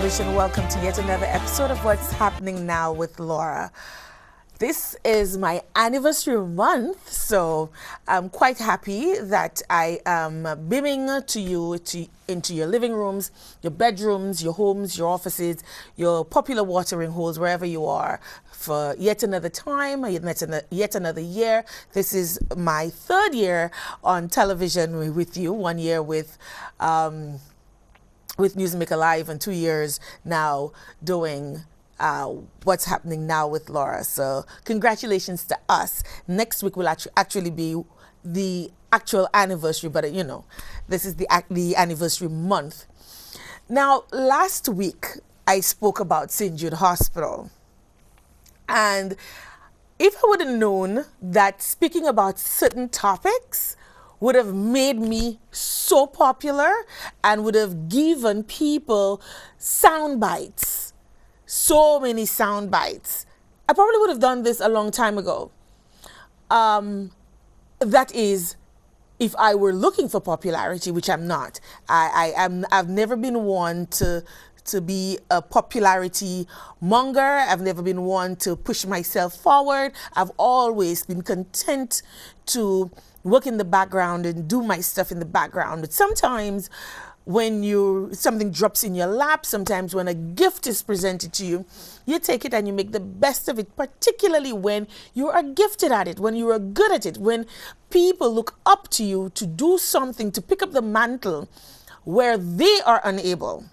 television. Welcome to yet another episode of What's Happening Now with Laura. This is my anniversary month, so I'm quite happy that I am beaming to you into your living rooms, your bedrooms, your homes, your offices, your popular watering holes, wherever you are, for yet another time, yet another year. This is my third year on television with you, 1 year with Newsmaker Live and 2 years now doing What's Happening Now with Laura. So congratulations to us. Next week will actually be the actual anniversary, but you know, this is the anniversary month. Now, last week I spoke about St. Jude Hospital, and if I would have known that speaking about certain topics would have made me so popular and would have given people sound bites, so many sound bites, I probably would have done this a long time ago. That is, if I were looking for popularity, which I'm not. I've never been one to be a popularity monger. I've never been one to push myself forward. I've always been content to work in the background and do my stuff in the background. But sometimes when something drops in your lap, sometimes when a gift is presented to you, you take it and you make the best of it, particularly when you are gifted at it, when you are good at it, when people look up to you to do something, to pick up the mantle where they are unable.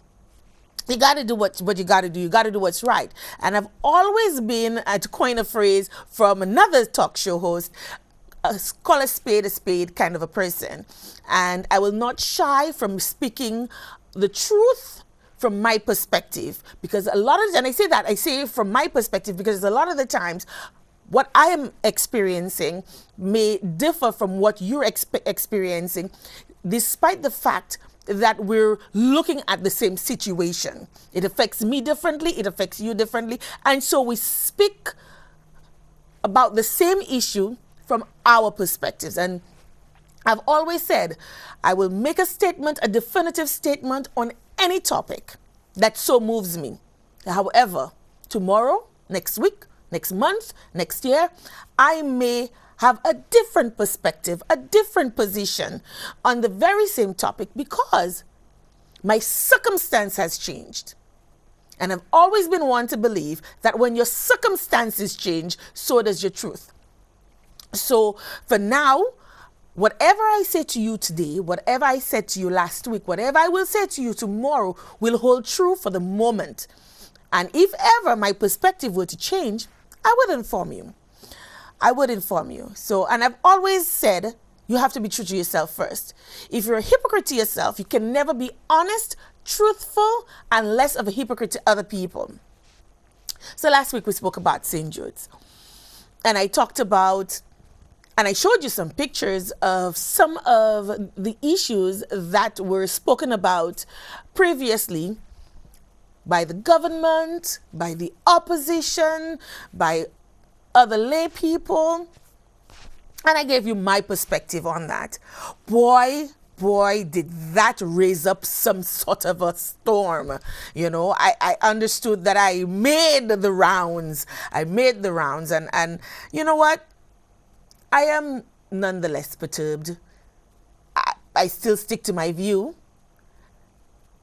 You got to do what you got to do. You got to do what's right. And I've always been, to coin a phrase from another talk show host, call a spade kind of a person. And I will not shy from speaking the truth from my perspective, because and I say from my perspective because a lot of the times what I am experiencing may differ from what you're experiencing, despite the fact that we're looking at the same situation. It affects me differently, it affects you differently, and so we speak about the same issue from our perspectives. And I've always said I will make a statement, a definitive statement on any topic that so moves me. However, tomorrow, next week, next month, next year, I may have a different perspective, a different position on the very same topic because my circumstance has changed. And I've always been one to believe that when your circumstances change, so does your truth. So for now, whatever I say to you today, whatever I said to you last week, whatever I will say to you tomorrow will hold true for the moment. And if ever my perspective were to change, I would inform you. I would inform you. So, and I've always said, you have to be true to yourself first. If you're a hypocrite to yourself, you can never be honest, truthful, and less of a hypocrite to other people. So last week we spoke about St. Jude's. And I talked about, and I showed you some pictures of some of the issues that were spoken about previously by the government, by the opposition, by other lay people. And I gave you my perspective on that. Boy, did that raise up some sort of a storm. You know, I understood that I made the rounds. And you know what? I am nonetheless perturbed. I still stick to my view.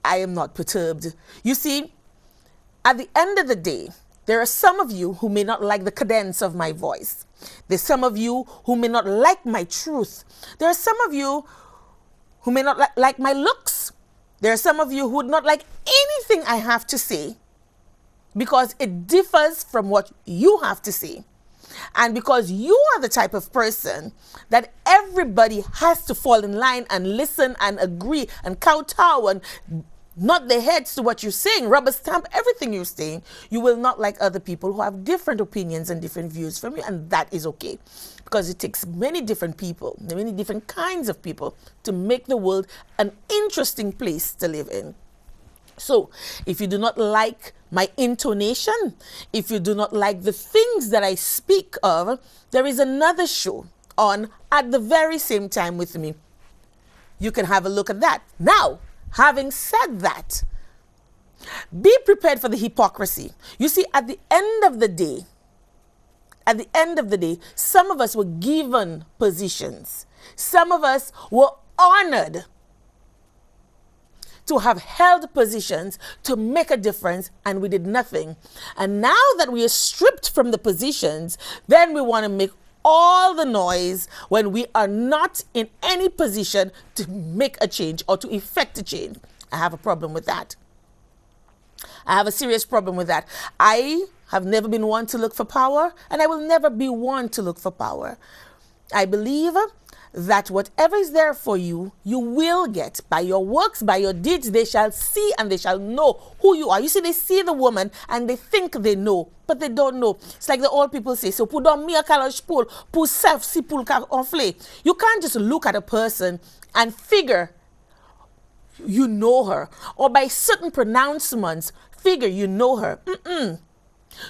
I am not perturbed. You see, at the end of the day, there are some of you who may not like the cadence of my voice. There's some of you who may not like my truth. There are some of you who may not like my looks. There are some of you who would not like anything I have to say because it differs from what you have to say. And because you are the type of person that everybody has to fall in line and listen and agree and kowtow and nod their heads to what you're saying, rubber stamp everything you're saying, you will not like other people who have different opinions and different views from you, and that is okay. Because it takes many different people, many different kinds of people to make the world an interesting place to live in. So if you do not like my intonation, if you do not like the things that I speak of, there is another show on at the very same time with me. You can have a look at that. Now, having said that, Be prepared for the hypocrisy. You see, at the end of the day, some of us were given positions. Some of us were honored to have held positions to make a difference, and we did nothing. And now that we are stripped from the positions, then we want to make all the noise when we are not in any position to make a change or to effect a change. I have a problem with that. I have a serious problem with that. I have never been one to look for power, and I will never be one to look for power. I believe that whatever is there for you, you will get. By your works, by your deeds, they shall see and they shall know who you are. You see, they see the woman and they think they know, but they don't know. It's like the old people say, so put on me a college pool, put self si pool enflé. You can't just look at a person and figure you know her, or by certain pronouncements figure you know her.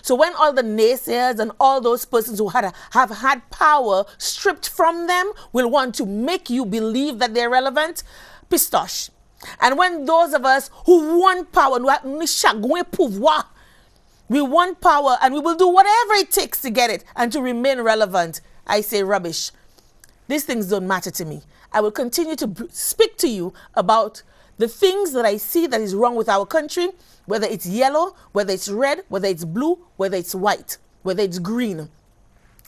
So when all the naysayers and all those persons who have had power stripped from them will want to make you believe that they're relevant, pistoche. And when those of us who want power, we want power and we will do whatever it takes to get it and to remain relevant, I say rubbish. These things don't matter to me. I will continue to speak to you about the things that I see that is wrong with our country, whether it's yellow, whether it's red, whether it's blue, whether it's white, whether it's green.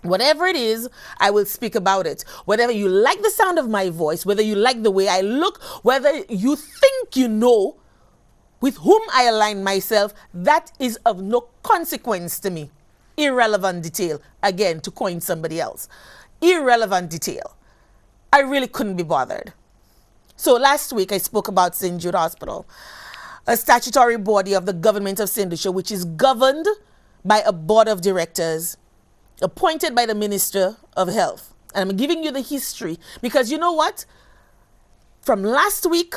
Whatever it is, I will speak about it. Whether you like the sound of my voice, whether you like the way I look, whether you think you know with whom I align myself, that is of no consequence to me. Irrelevant detail. Again, to coin somebody else. Irrelevant detail. I really couldn't be bothered. So last week I spoke about St. Jude Hospital, a statutory body of the government of St. Lucia, which is governed by a board of directors appointed by the Minister of Health. And I'm giving you the history because you know what? From last week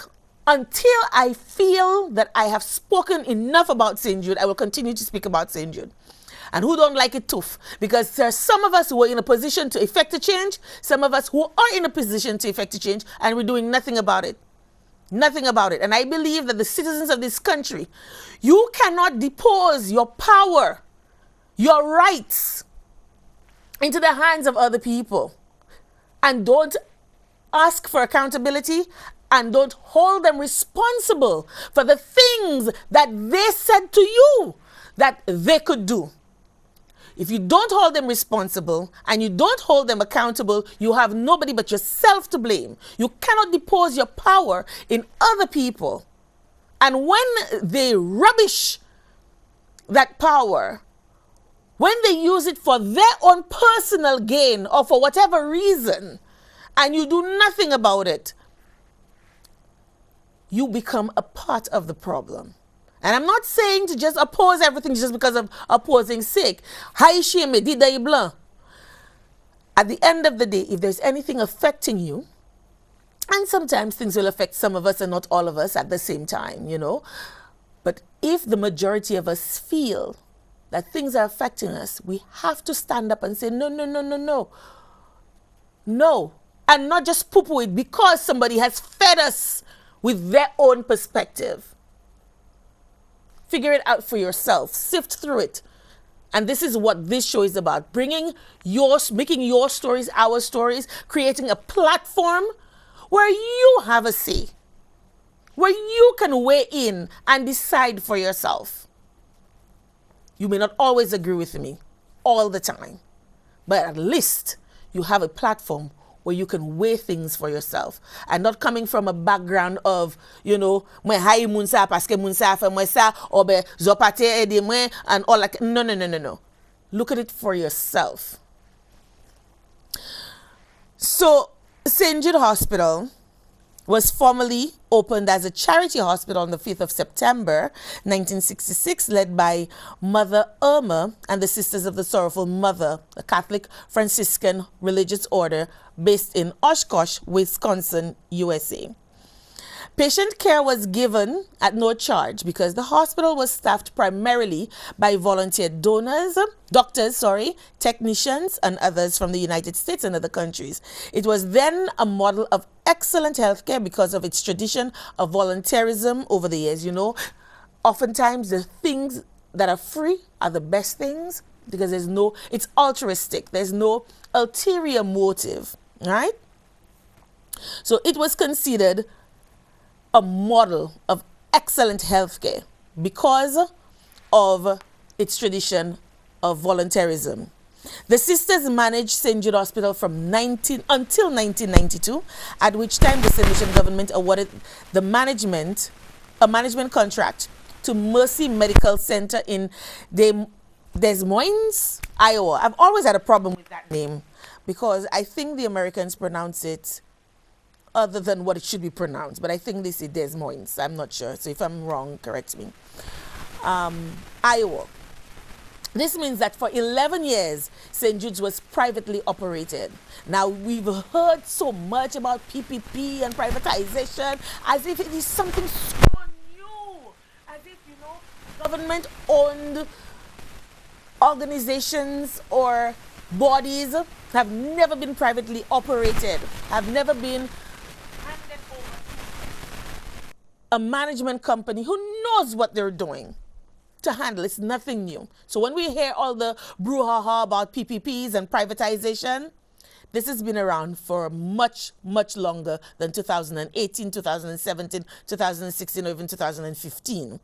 until I feel that I have spoken enough about St. Jude, I will continue to speak about St. Jude. And who don't like it tough? Because there are some of us who are in a position to effect a change, some of us who are in a position to effect a change, and we're doing nothing about it. Nothing about it. And I believe that the citizens of this country, you cannot depose your power, your rights into the hands of other people. And don't ask for accountability and don't hold them responsible for the things that they said to you that they could do. If you don't hold them responsible and you don't hold them accountable, you have nobody but yourself to blame. You cannot depose your power in other people. And when they rubbish that power, when they use it for their own personal gain or for whatever reason, and you do nothing about it, you become a part of the problem. And I'm not saying to just oppose everything just because of opposing sake. At the end of the day, if there's anything affecting you, and sometimes things will affect some of us and not all of us at the same time, you know. But if the majority of us feel that things are affecting us, we have to stand up and say, no, no, no, no, no. No. And not just poo-poo it because somebody has fed us with their own perspective. Figure it out for yourself. Sift through it. And this is what this show is about. Making your stories our stories, creating a platform where you have a say, where you can weigh in and decide for yourself. You may not always agree with me all the time, but at least you have a platform where you can weigh things for yourself and not coming from a background of, you know, and all that. No, no, no, no, no. Look at it for yourself. So, St. Jude Hospital was formally opened as a charity hospital on the 5th of September, 1966, led by Mother Irma and the Sisters of the Sorrowful Mother, a Catholic Franciscan religious order based in Oshkosh, Wisconsin, USA. Patient care was given at no charge because the hospital was staffed primarily by volunteer doctors, technicians, and others from the United States and other countries. It was then a model of excellent healthcare because of its tradition of volunteerism over the years. You know, oftentimes the things that are free are the best things because it's altruistic. There's no ulterior motive, right? So it was considered a model of excellent healthcare because of its tradition of voluntarism. The sisters managed St. Jude Hospital from until 1992, at which time the St. Lucian government awarded a management contract to Mercy Medical Center in Des Moines, Iowa. I've always had a problem with that name because I think the Americans pronounce it other than what it should be pronounced, but I think they say Des Moines. I'm not sure, so if I'm wrong, correct me. Iowa. This means that for 11 years, St. Jude's was privately operated. Now, we've heard so much about PPP and privatization as if it is something so new, as if, government-owned organizations or bodies have never been privately operated, have never been handed over to a management company who knows what they're doing to handle. It's nothing new. So when we hear all the brouhaha about PPPs and privatization, this has been around for much, much longer than 2018, 2017, 2016, or even 2015.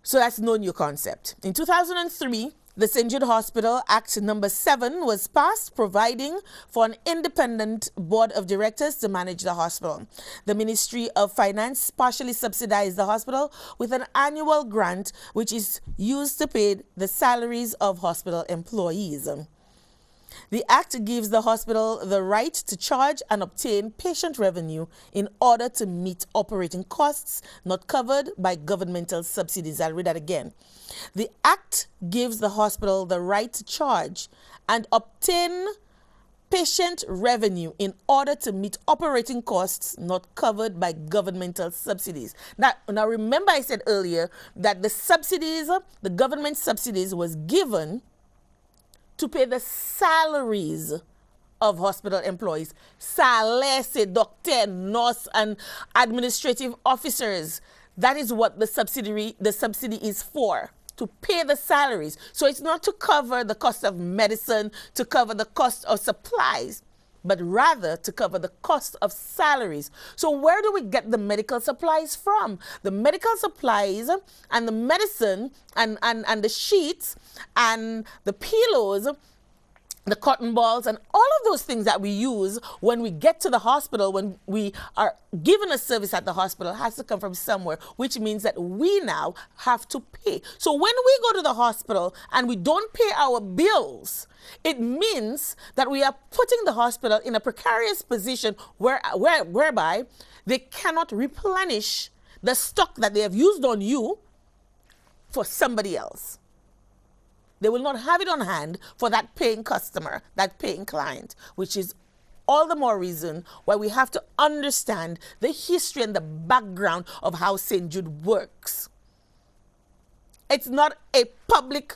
So that's no new concept. In 2003, the St. Jude Hospital Act number 7 was passed, providing for an independent board of directors to manage the hospital. The Ministry of Finance partially subsidized the hospital with an annual grant, which is used to pay the salaries of hospital employees. The act gives the hospital the right to charge and obtain patient revenue in order to meet operating costs not covered by governmental subsidies. I'll read that again. The act gives the hospital the right to charge and obtain patient revenue in order to meet operating costs not covered by governmental subsidies. Now remember I said earlier that the government subsidies was given to pay the salaries of hospital employees. Salaires, doctor, nurse, and administrative officers. That is what the subsidy is for, to pay the salaries. So it's not to cover the cost of medicine, to cover the cost of supplies, but rather to cover the cost of salaries. So where do we get the medical supplies from? The medical supplies and the medicine and the sheets and the pillows, the cotton balls, and all of those things that we use when we get to the hospital, when we are given a service at the hospital, has to come from somewhere, which means that we now have to pay. So when we go to the hospital and we don't pay our bills, it means that we are putting the hospital in a precarious position whereby they cannot replenish the stock that they have used on you for somebody else. They will not have it on hand for that paying customer, that paying client, which is all the more reason why we have to understand the history and the background of how St. Jude works. It's not a public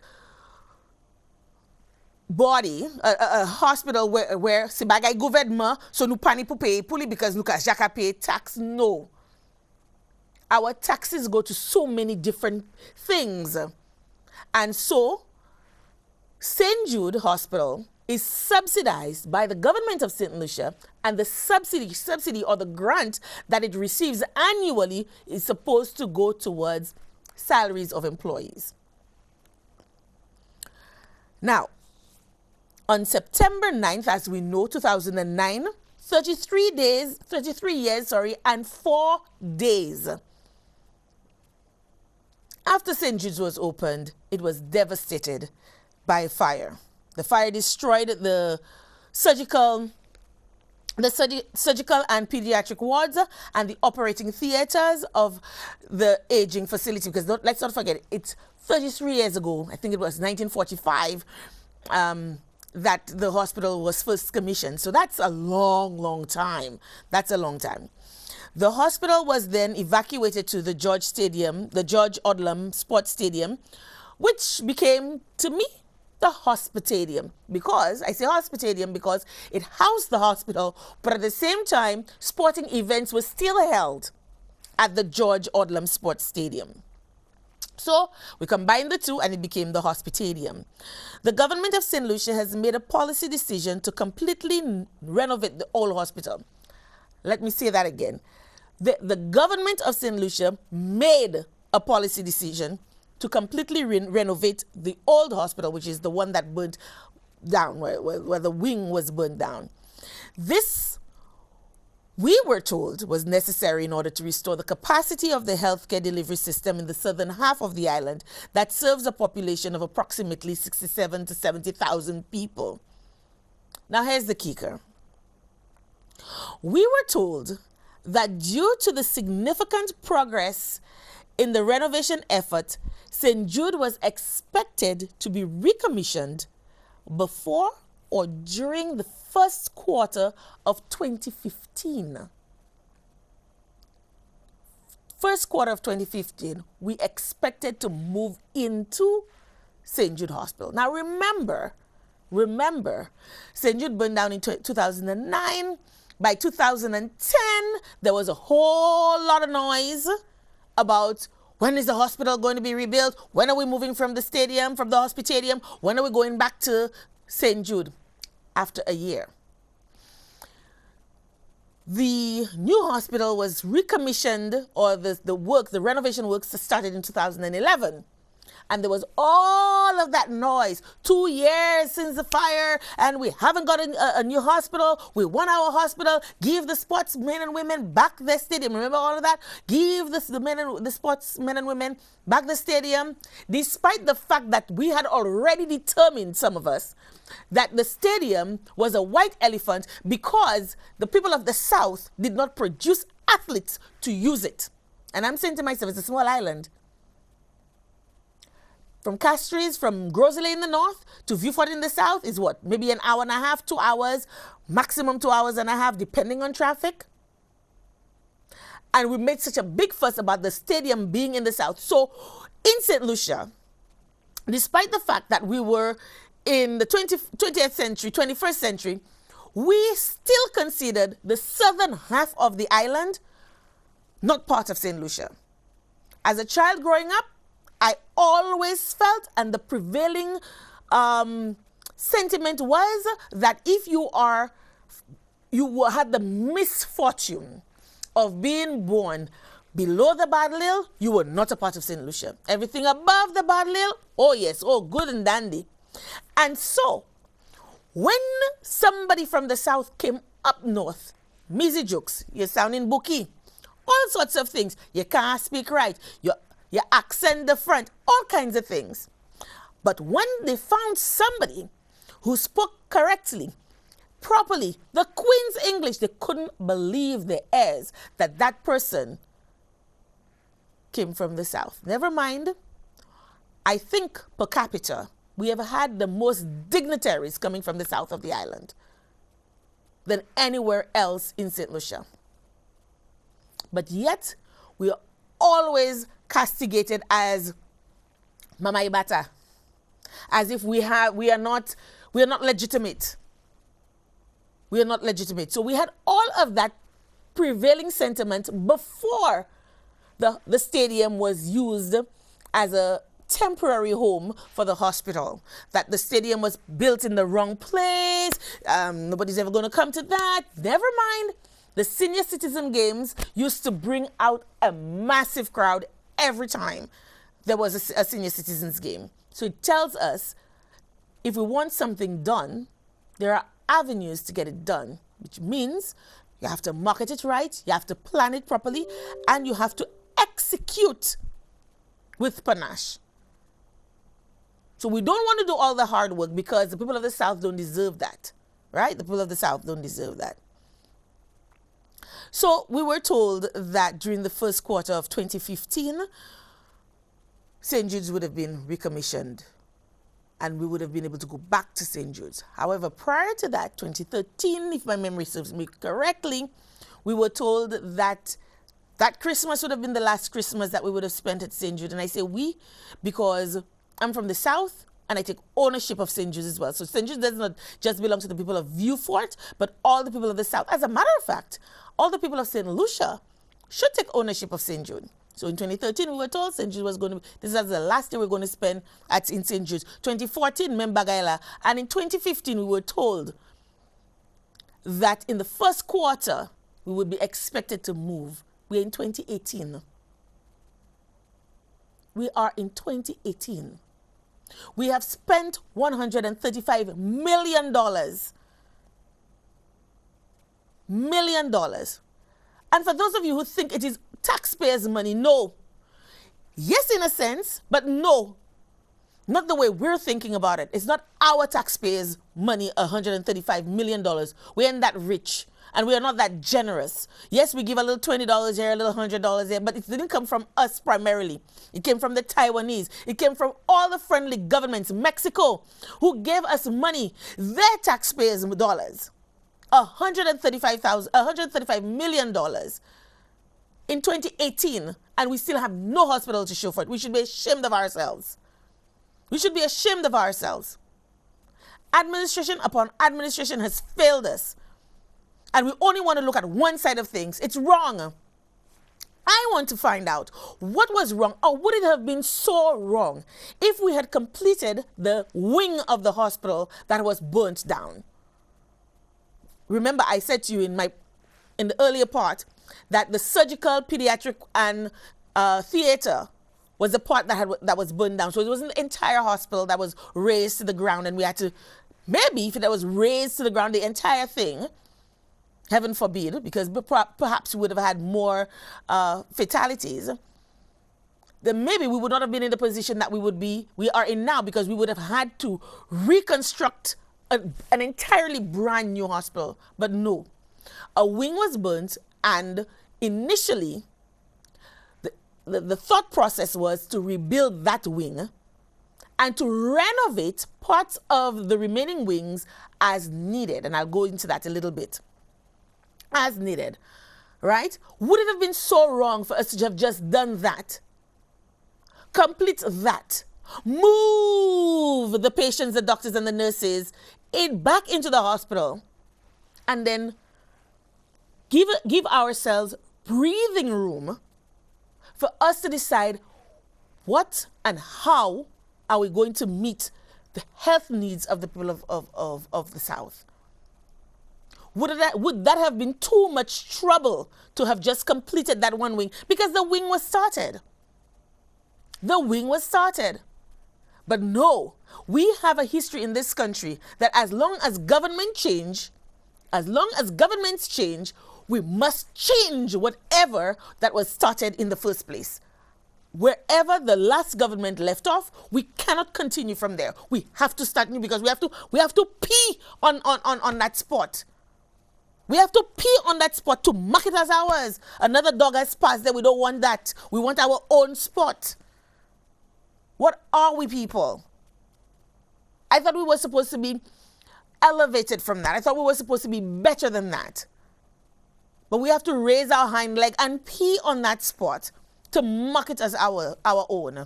body, a hospital where si bagay gouvernement, so nou pani pou pay pouli because nou ka jaka pay tax. No. Our taxes go to so many different things. And so, St. Jude Hospital is subsidized by the government of St. Lucia, and the subsidy or the grant that it receives annually is supposed to go towards salaries of employees. Now, on September 9th, as we know, 2009, 33 years, and 4 days after St. Jude's was opened, it was devastated by fire. The fire destroyed the surgical and pediatric wards and the operating theaters of the aging facility. Because let's not forget, it's 33 years ago, I think it was 1945, that the hospital was first commissioned. So that's a long, long time. That's a long time. The hospital was then evacuated to the George Odlum Sports Stadium, which became, to me, the Hospitadium. Because, I say Hospitadium because it housed the hospital, but at the same time, sporting events were still held. at the George Odlum Sports Stadium. So we combined the two and it became the Hospitadium. The government of St. Lucia has made a policy decision to completely renovate the old hospital. Let me say that again. The government of St. Lucia made a policy decision to completely renovate the old hospital, which is the one that burned down, where the wing was burned down. This, we were told, was necessary in order to restore the capacity of the healthcare delivery system in the southern half of the island that serves a population of approximately 67 to 70,000 people. Now here's the kicker. We were told that due to the significant progress in the renovation effort, St. Jude was expected to be recommissioned before or during the first quarter of 2015. First quarter of 2015, we expected to move into St. Jude Hospital. Now remember, St. Jude burned down in 2009. By 2010, there was a whole lot of noise about when is the hospital going to be rebuilt? When are we moving from the stadium, from the Hospitadium? When are we going back to St. Jude? After a year. The new hospital was recommissioned, or the renovation works started in 2011. And there was all of that noise. 2 years since the fire, and we haven't got a new hospital. We want our hospital. Give the sportsmen and women back their stadium. Remember all of that? Give the sportsmen and women back the stadium. Despite the fact that we had already determined, some of us, that the stadium was a white elephant because the people of the South did not produce athletes to use it. And I'm saying to myself, it's a small island. From Castries, from Grosley in the north to Viewfort in the south is what? Maybe an hour and a half, 2 hours, maximum 2 hours and a half, depending on traffic. And we made such a big fuss about the stadium being in the south. So in St. Lucia, despite the fact that we were in the 20th century, 21st century, we still considered the southern half of the island not part of St. Lucia. As a child growing up, I always felt, and the prevailing sentiment was, that if you had the misfortune of being born below the Battle Hill, you were not a part of St. Lucia. Everything above the Battle Hill, oh yes, oh good and dandy. And so, when somebody from the south came up north, Mizzy jokes, you're sounding bookie, all sorts of things. You can't speak right. Your accent different, all kinds of things. But when they found somebody who spoke correctly, properly, the Queen's English, they couldn't believe their ears that that person came from the South. Never mind, I think per capita, we have had the most dignitaries coming from the south of the island than anywhere else in St. Lucia. But yet, we are always castigated as Mama Ibata, as if we are not legitimate. We are not legitimate. So we had all of that prevailing sentiment before the stadium was used as a temporary home for the hospital. That the stadium was built in the wrong place. Nobody's ever going to come to that. Never mind. The senior citizen games used to bring out a massive crowd every time there was a senior citizens game. So it tells us if we want something done, there are avenues to get it done, which means you have to market it right, you have to plan it properly, and you have to execute with panache. So we don't want to do all the hard work because the people of the South don't deserve that, right? The people of the South don't deserve that. So we were told that during the first quarter of 2015, St. Jude's would have been recommissioned and we would have been able to go back to St. Jude's. However, prior to that, 2013, if my memory serves me correctly, we were told that that Christmas would have been the last Christmas that we would have spent at St. Jude. And I say we because I'm from the South and I take ownership of St. Jude's as well. So St. Jude's does not just belong to the people of Viewfort, but all the people of the South. As a matter of fact, all the people of St. Lucia should take ownership of St. Jude. So in 2013, we were told St. Jude was going to, this is the last year we're going to spend in St. Jude. 2014, Membagaila. And in 2015, we were told that in the first quarter, we would be expected to move. We're in 2018. We are in 2018. We have spent $135 million. And for those of you who think it is taxpayers' money, no. Yes, in a sense, but no. Not the way we're thinking about it. It's not our taxpayers' money, $135 million. We ain't that rich. And we are not that generous. Yes, we give a little $20 here, a little $100 there, but it didn't come from us primarily. It came from the Taiwanese. It came from all the friendly governments, Mexico, who gave us money, their taxpayers' dollars, $135 million in 2018, and we still have no hospital to show for it. We should be ashamed of ourselves. We should be ashamed of ourselves. Administration upon administration has failed us. And we only want to look at one side of things. It's wrong. I want to find out what was wrong, or would it have been so wrong if we had completed the wing of the hospital that was burnt down. Remember, I said to you in the earlier part that the surgical, pediatric, and theater was the part that was burned down. So it wasn't the entire hospital that was razed to the ground, and we had to, maybe if it was razed to the ground, the entire thing, heaven forbid, because perhaps we would have had more fatalities, then maybe we would not have been in the position that we are in now, because we would have had to reconstruct an entirely brand new hospital. But no, a wing was burnt, and initially the thought process was to rebuild that wing and to renovate parts of the remaining wings as needed. And I'll go into that a little bit. As needed, right? Would it have been so wrong for us to have just done that? Complete that. Move the patients, the doctors, and the nurses back into the hospital, and then give ourselves breathing room for us to decide what and how are we going to meet the health needs of the people of the South. Would that have been too much trouble to have just completed that one wing? Because the wing was started. The wing was started. But no, we have a history in this country that as long as governments change, we must change whatever that was started in the first place. Wherever the last government left off, we cannot continue from there. We have to start new, because we have to pee on that spot. We have to pee on that spot to mark it as ours. Another dog has passed there. We don't want that. We want our own spot. What are we, people? I thought we were supposed to be elevated from that. I thought we were supposed to be better than that. But we have to raise our hind leg and pee on that spot to mark it as our own.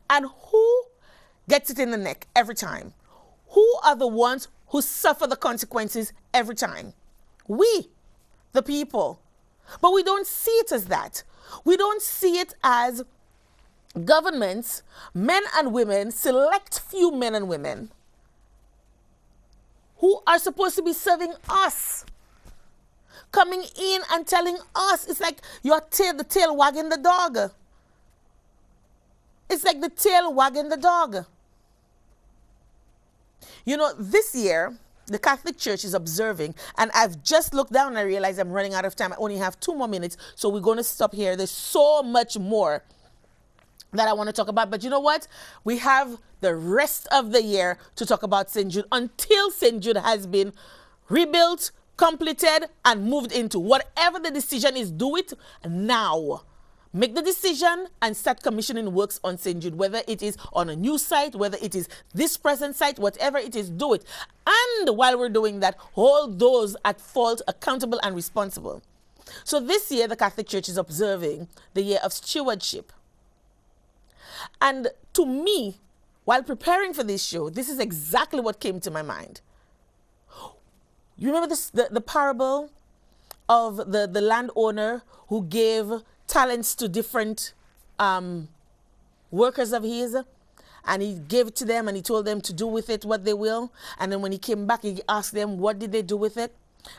And who gets it in the neck every time? Who are the ones who suffer the consequences every time? We, the people. But we don't see it as that. We don't see it as governments, men and women, select few men and women who are supposed to be serving us, coming in and telling us. It's like the tail wagging the dog. It's like the tail wagging the dog. You know, this year, the Catholic Church is observing, and I've just looked down and I realize I'm running out of time. I only have 2 more minutes, so we're going to stop here. There's so much more that I want to talk about, but you know what? We have the rest of the year to talk about St. Jude until St. Jude has been rebuilt, completed, and moved into. Whatever the decision is, do it now. Make the decision and start commissioning works on St. Jude, whether it is on a new site, whether it is this present site, whatever it is, do it. And while we're doing that, hold those at fault accountable and responsible. So this year, the Catholic Church is observing the year of stewardship. And to me, while preparing for this show, this is exactly what came to my mind. You remember this, the parable of the landowner who gave talents to different workers of his, and he gave it to them and he told them to do with it what they will. And then when he came back, he asked them, what did they do with it?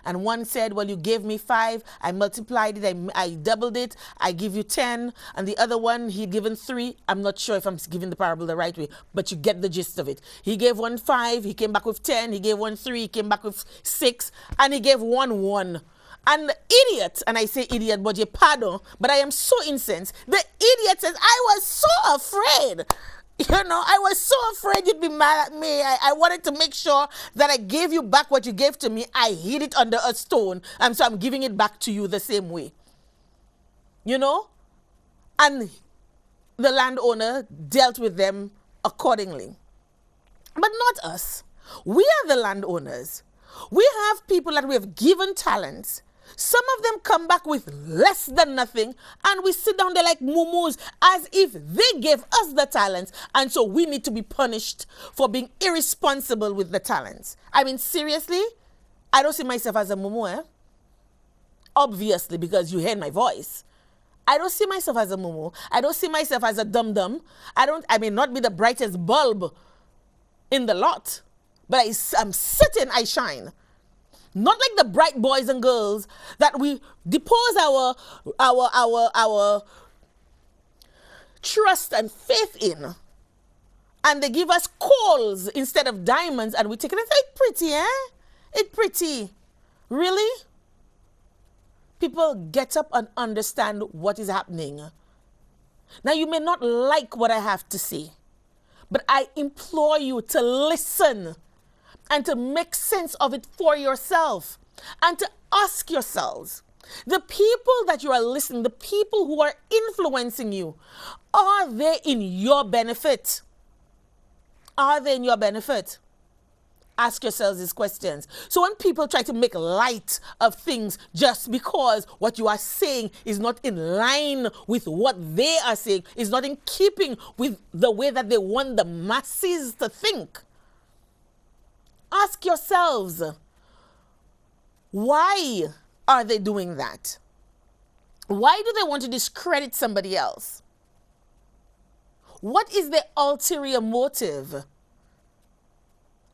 And one said, well, you gave me 5, I multiplied it, I doubled it, I give you 10. And the other one, he'd given 3. I'm not sure if I'm giving the parable the right way, but you get the gist of it. He gave one 5, he came back with 10, he gave one 3, he came back with 6, and he gave one 1. And the idiot, and I say idiot, but you pardon, but I am so incensed. The idiot says, I was so afraid. I was so afraid you'd be mad at me. I wanted to make sure that I gave you back what you gave to me. I hid it under a stone, and so I'm giving it back to you the same way. And the landowner dealt with them accordingly. But not us. We are the landowners. We have people that we have given talents. Some of them come back with less than nothing, and we sit down there like mumus as if they gave us the talents, and so we need to be punished for being irresponsible with the talents. I mean, seriously? I don't see myself as a mumu, Obviously, because you heard my voice. I don't see myself as a mumu. I don't see myself as a dum-dum. I may not be the brightest bulb in the lot, but I'm certain I shine. Not like the bright boys and girls that we depose our trust and faith in. And they give us coals instead of diamonds, and we take it and say, it's pretty, It's pretty. Really? People get up and understand what is happening. Now, you may not like what I have to say, but I implore you to listen and to make sense of it for yourself, and to ask yourselves, the people that you are listening, the people who are influencing you, are they in your benefit? Are they in your benefit? Ask yourselves these questions. So when people try to make light of things just because what you are saying is not in line with what they are saying, is not in keeping with the way that they want the masses to think, ask yourselves, why are they doing that? Why do they want to discredit somebody else? What is their ulterior motive?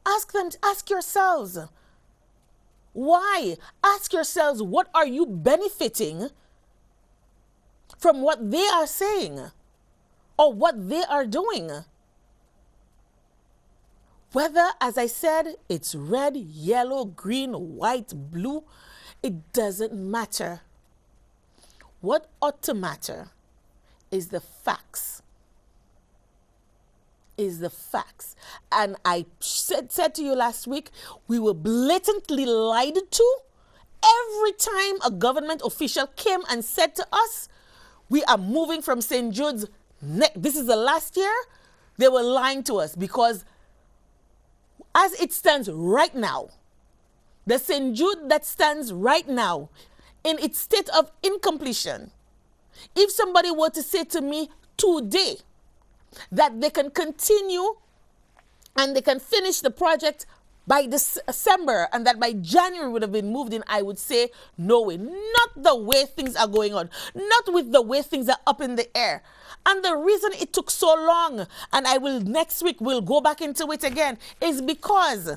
Ask yourselves. Why? Ask yourselves, what are you benefiting from what they are saying or what they are doing? Whether, as I said, it's red, yellow, green, white, blue, it doesn't matter. What ought to matter is the facts. And I said to you last week, we were blatantly lied to. Every time a government official came and said to us, we are moving from St. Jude's, this is the last year, they were lying to us, because as it stands right now, the St. Jude that stands right now in its state of incompletion, if somebody were to say to me today that they can continue and they can finish the project by December and that by January would have been moved in, I would say, no way. Not the way things are going on. Not with the way things are up in the air. And the reason it took so long, and next week we'll go back into it again, is because,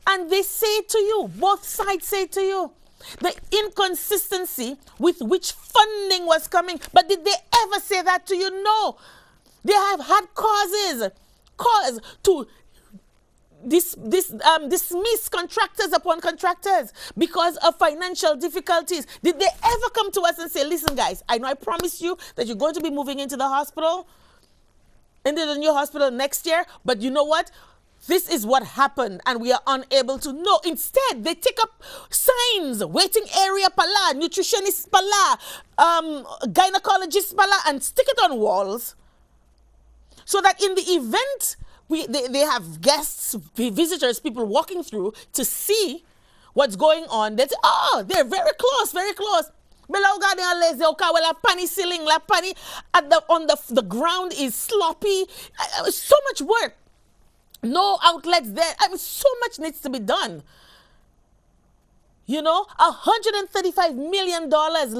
and they say to you, both sides say to you, the inconsistency with which funding was coming. But did they ever say that to you? No. They have had cause to dismiss contractors upon contractors because of financial difficulties. Did they ever come to us and say, listen guys, I know I promised you that you're going to be moving into the hospital, into the new hospital next year, but you know what? This is what happened and we are unable to know. Instead, they take up signs, waiting area pala, nutritionist pala, gynecologist pala, and stick it on walls so that in the event they have guests, visitors, people walking through to see what's going on. They say, oh, they're very close, very close. The ground is sloppy. So much work. No outlets there. I mean, so much needs to be done. You know, $135 million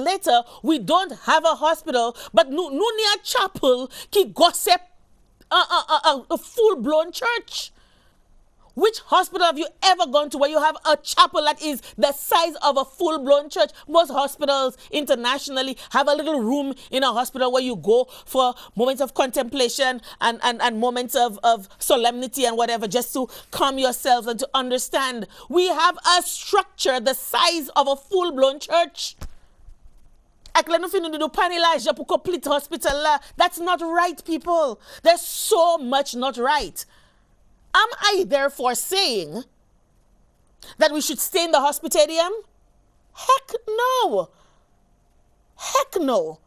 later, we don't have a hospital, but Nunia Chapel ki gossip a full-blown church. Which hospital have you ever gone to where you have a chapel that is the size of a full-blown church? Most hospitals internationally have a little room in a hospital where you go for moments of contemplation and moments of solemnity and whatever, just to calm yourselves and to understand. We have a structure the size of a full-blown church. That's not right, people. There's so much not right. Am I therefore saying that we should stay in the hospitalium? Heck no. Heck no.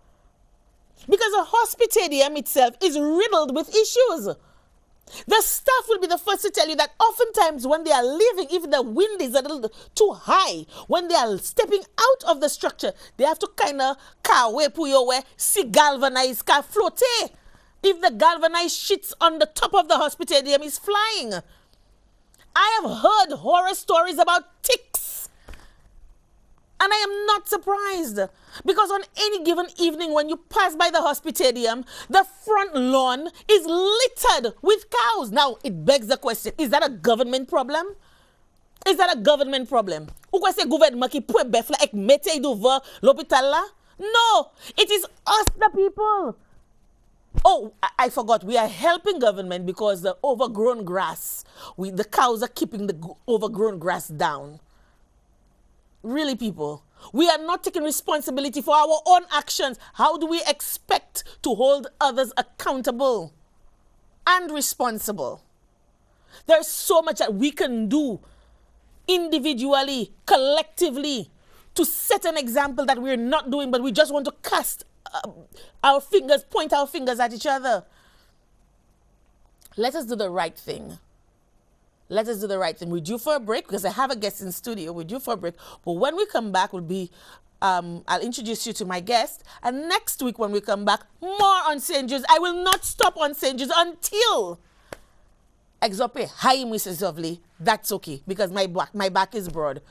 Because the hospitalium itself is riddled with issues. The staff will be the first to tell you that oftentimes when they are leaving, if the wind is a little too high, when they are stepping out of the structure, they have to kind of see galvanized car float. If the galvanized sheets on the top of the hospitalium is flying. I have heard horror stories about ticks. And I am not surprised. Because on any given evening when you pass by the hospitalium, the front lawn is littered with cows. Now, it begs the question, is that a government problem? Is that a government problem? No, it is us, the people. Oh, I forgot. We are helping government because the overgrown grass, the cows are keeping the overgrown grass down. Really, people, we are not taking responsibility for our own actions. How do we expect to hold others accountable and responsible? There's so much that we can do individually, collectively, to set an example that we're not doing, but we just want to cast our fingers, point our fingers at each other. Let us do the right thing. Let us do the right thing. We're due for a break because I have a guest in studio. We're due for a break. But when we come back, I'll introduce you to my guest. And next week when we come back, more on St. Jude's. I will not stop on St. Jude's until Exope, hi, Mrs. Lovely. That's okay because my back is broad.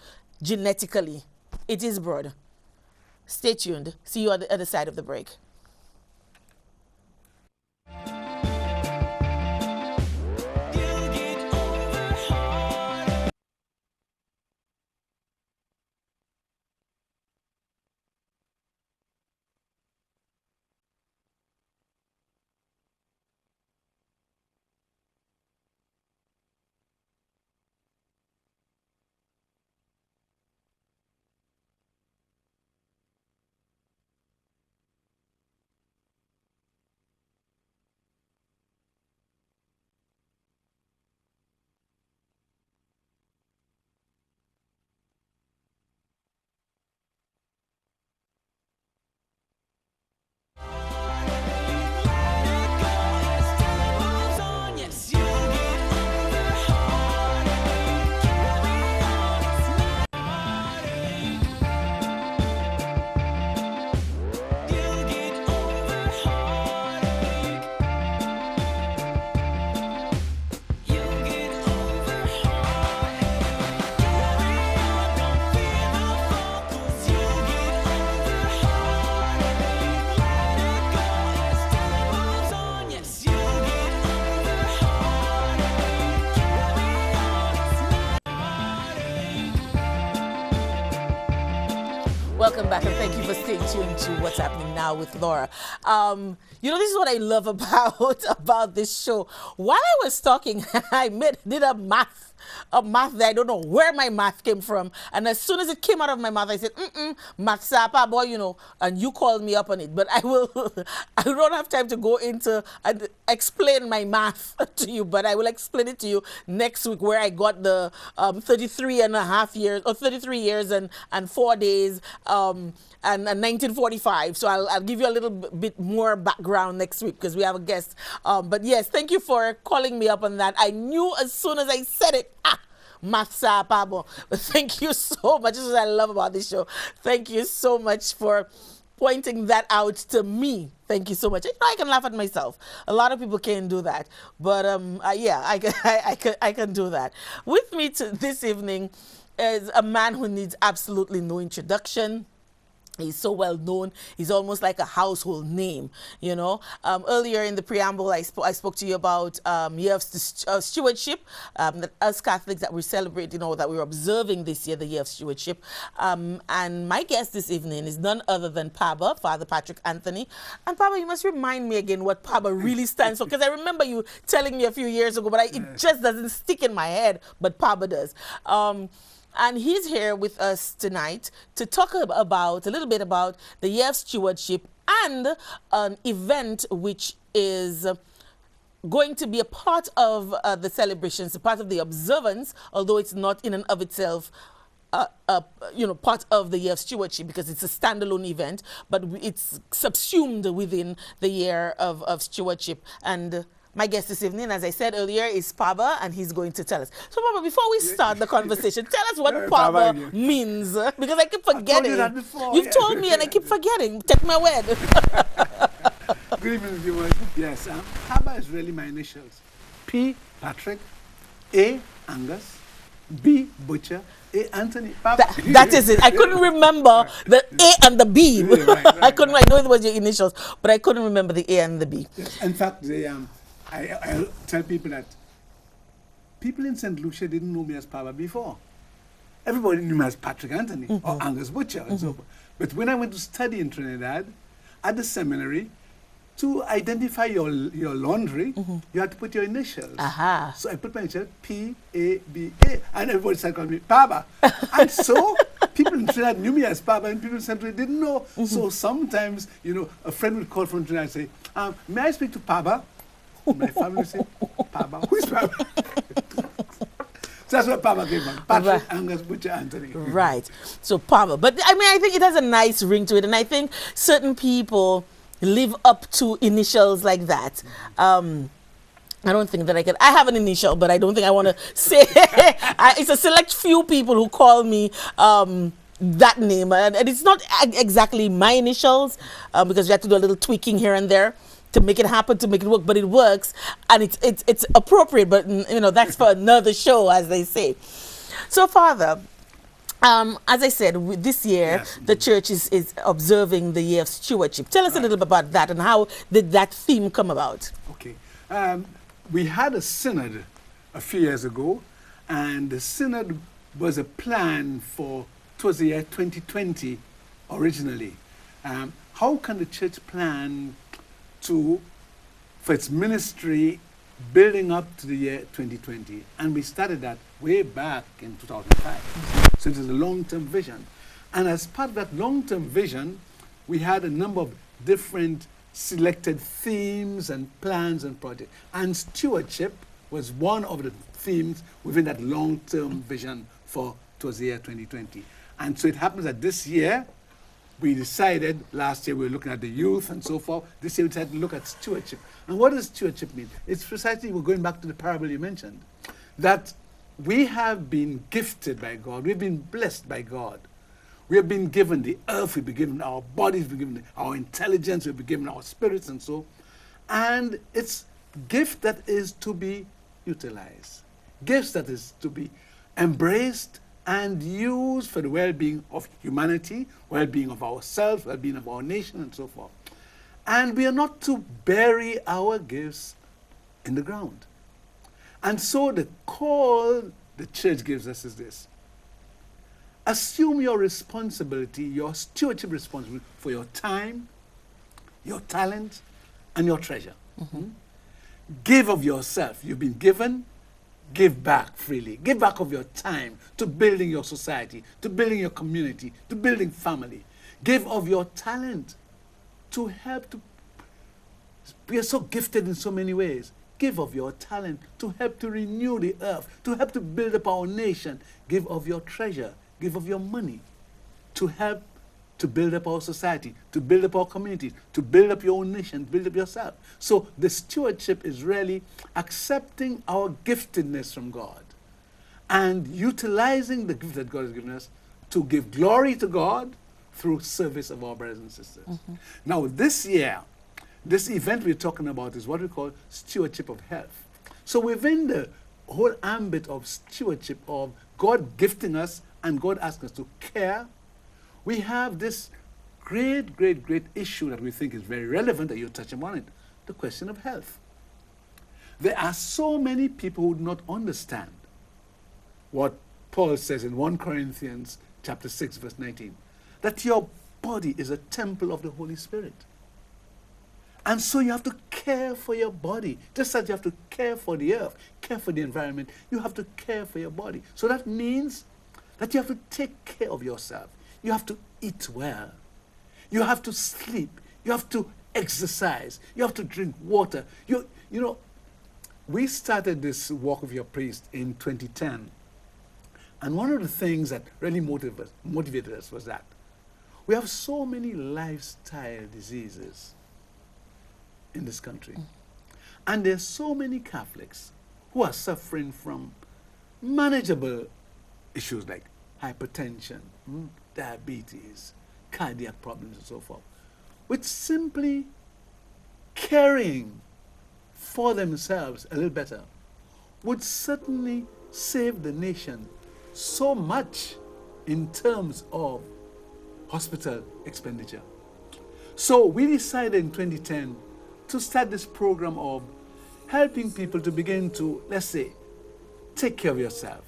Genetically, it is broad. Stay tuned. See you on the other side of the break. Welcome back and thank you for staying tuned to What's Happening Now with Laura. You know, this is what I love about this show. While I was talking, I did a math that I don't know where my math came from. And as soon as it came out of my mouth, I said, math sapa, boy, you know, and you called me up on it. But I don't have time to go into and explain my math to you, but I will explain it to you next week where I got the 33 and a half years, or 33 years and 4 days, and 1945. So I'll give you a little bit more background next week because we have a guest. But yes, thank you for calling me up on that. I knew as soon as I said it, Mathsa Pabo. Thank you so much. This is what I love about this show. Thank you so much for pointing that out to me. Thank you so much. You know, I can laugh at myself. A lot of people can't do that, but yeah, I can do that. With me this evening is a man who needs absolutely no introduction. He's so well known. He's almost like a household name, you know. Earlier in the preamble, I spoke to you about year of stewardship, that us Catholics that we're celebrating or that we're observing this year, the year of stewardship. And my guest this evening is none other than Paba, Father Patrick Anthony. And Paba, you must remind me again what Paba really stands for, because I remember you telling me a few years ago, but it just doesn't stick in my head, but Paba does. And he's here with us tonight to talk about a little bit about the year of stewardship and an event which is going to be a part of the celebrations, a part of the observance, although it's not in and of itself part of the year of stewardship, because it's a standalone event, but it's subsumed within the year of stewardship. And my guest this evening, as I said earlier, is Paba, and he's going to tell us. So, Paba, before we start the conversation, tell us what Paba means, because I keep forgetting. I told you that before. You've told me, and I keep forgetting. Take my word. Good evening, viewers. Yes, Paba is really my initials. P, Patrick, A, Angus, B, Butcher, A, Anthony. Paba. That is it. I couldn't remember the A and the B. I know it was your initials, but I couldn't remember the A and the B. Yes. In fact, I tell people that people in St. Lucia didn't know me as Paba before. Everybody knew me as Patrick Anthony or Angus Butcher and so forth. But when I went to study in Trinidad, at the seminary, to identify your laundry, you had to put your initials. So I put my initials, P-A-B-A, and everybody started calling me Paba. And so people in Trinidad knew me as Paba, and people in St. Lucia didn't know. So sometimes, a friend would call from Trinidad and say, may I speak to Paba? My family would say, Paba, who is Paba? So that's where Paba came from. Patrick, Angus, Butcher, Anthony. Right. So Paba. But I think it has a nice ring to it. And I think certain people live up to initials like that. I don't think that I have an initial, but I don't think I want to say. It's a select few people who call me that name. And it's not exactly my initials, because we have to do a little tweaking here and there to make it happen, to make it work, but it works, and it's appropriate, but that's for another show, as they say. So, Father, as I said, this year the church is observing the year of stewardship. Tell us a little bit about that, and how did that theme come about? Okay, we had a synod a few years ago, and the synod was a plan towards the year 2020 originally. How can the church plan for its ministry building up to the year 2020? And we started that way back in 2005. So it is a long-term vision. And as part of that long-term vision, we had a number of different selected themes and plans and projects. And stewardship was one of the themes within that long-term vision towards the year 2020. And so it happens that this year, we decided, last year we were looking at the youth and so forth, this year we decided to look at stewardship. And what does stewardship mean? It's precisely, we're going back to the parable you mentioned, that we have been gifted by God, we've been blessed by God. We have been given the earth, we've been given our bodies, we've been given our intelligence, we've been given our spirits and so. And it's gift that is to be utilized, gifts that is to be embraced and used for the well-being of humanity, well-being of ourselves, well-being of our nation, and so forth. And we are not to bury our gifts in the ground. And so the call the church gives us is this: assume your responsibility, your stewardship responsibility for your time, your talent, and your treasure. Give of yourself. You've been given. Give back freely. Give back of your time to building your society, to building your community, to building family. Give of your talent to help to... We are so gifted in so many ways. Give of your talent to help to renew the earth, to help to build up our nation. Give of your treasure. Give of your money to help to build up our society, to build up our community, to build up your own nation, build up yourself. So the stewardship is really accepting our giftedness from God and utilizing the gift that God has given us to give glory to God through service of our brothers and sisters. Now this year, this event we're talking about is what we call stewardship of health. So within the whole ambit of stewardship, of God gifting us and God asking us to care, we have this great, great, great issue that we think is very relevant, that you're touching on it, the question of health. There are so many people who do not understand what Paul says in 1 Corinthians chapter 6, verse 19, that your body is a temple of the Holy Spirit. And so you have to care for your body. Just as you have to care for the earth, care for the environment, you have to care for your body. So that means that you have to take care of yourself. You have to eat well. You have to sleep. You have to exercise. You have to drink water. You know, we started this Walk with Your Priest in 2010. And one of the things that really motivated us was that we have so many lifestyle diseases in this country. And there's so many Catholics who are suffering from manageable issues like hypertension, diabetes, cardiac problems, and so forth, with simply caring for themselves a little better would certainly save the nation so much in terms of hospital expenditure. So we decided in 2010 to start this program of helping people to begin to, let's say, take care of yourself.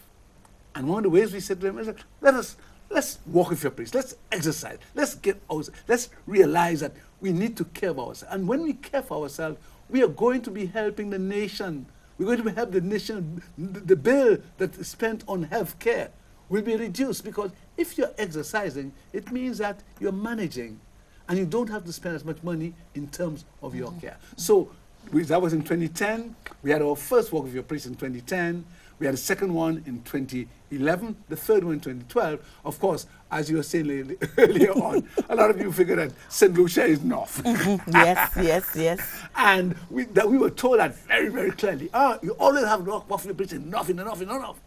And one of the ways we said to them is, let's walk with your priest, let's exercise, let's realize that we need to care for ourselves. And when we care for ourselves, we are going to be helping the nation. We're going to help the nation. The bill that is spent on health care will be reduced, because if you're exercising, it means that you're managing and you don't have to spend as much money in terms of your care. So that was in 2010. We had our first Walk with Your Priest in 2010. We had a second one in 2011, the third one in 2012. Of course, as you were saying earlier on, a lot of you figured that St. Lucia is north. Yes. And we were told that very, very clearly. You always have Walk with Your Priest in north.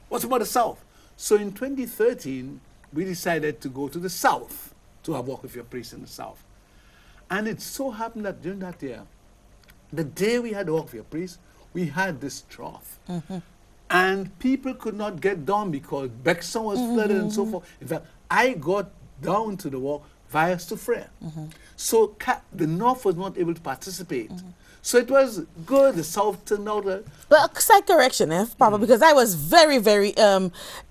What's about the south? So in 2013, we decided to go to the south to have Walk with Your Priest in the south. And it so happened that during that year, the day we had the Walk with Your Priest, we had this drought. And people could not get down because Bexon was flooded and so forth. In fact, I got down to the walk via Stufre. So the North was not able to participate. So it was good. The South turned out But slight correction, Papa, because I was very, very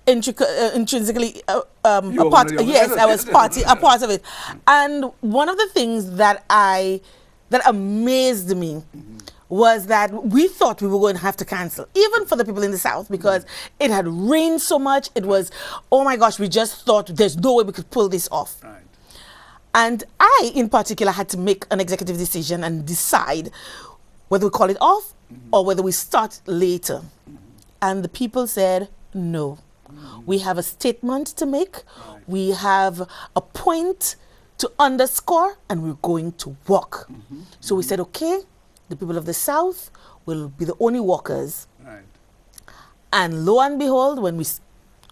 intrinsically a part. Yes, I was a part of it. And one of the things that amazed me was that we thought we were going to have to cancel, even for the people in the South, because it had rained so much. It was, oh my gosh, we just thought there's no way we could pull this off. Right. And I, in particular, had to make an executive decision and decide whether we call it off or whether we start later. And the people said, no. We have a statement to make. Right. We have a point to underscore, and we're going to walk. So we said, okay, the people of the South will be the only walkers. Right. And lo and behold, when we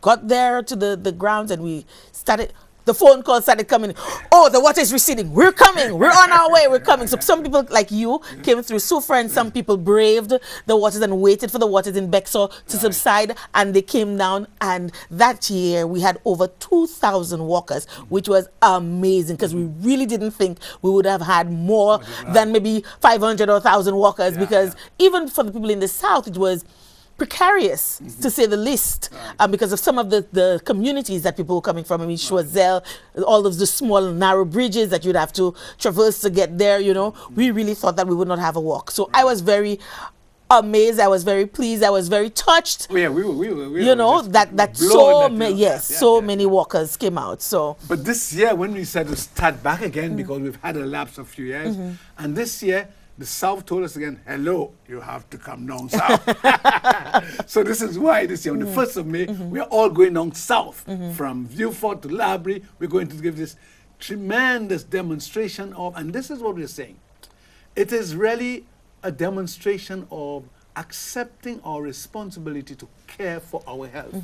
got there to the grounds and we started, the phone calls started coming. Oh, the water is receding. We're coming. We're on our way. We're coming. So some people like you came through Sufra, and some people braved the waters and waited for the waters in Bexor to subside, and they came down. And that year we had over 2,000 walkers, which was amazing, because we really didn't think we would have had more than maybe 500 or 1,000 walkers, because even for the people in the South, it was precarious, to say the least, because of some of the communities that people were coming from. I mean, Choiseul, all of the small, narrow bridges that you'd have to traverse to get there, you know. We really thought that we would not have a walk. So I was very amazed. I was very pleased. I was very touched. Oh, yeah, we were you know, that so many walkers came out. So, but this year, when we said to start back again, because we've had a lapse of a few years, and this year, the South told us again, hello, you have to come down south. So this is why this year, on the 1st of May, we are all going down south. From Vieux-Fort to Labrie, we're going to give this tremendous demonstration of, and this is what we're saying. It is really a demonstration of accepting our responsibility to care for our health,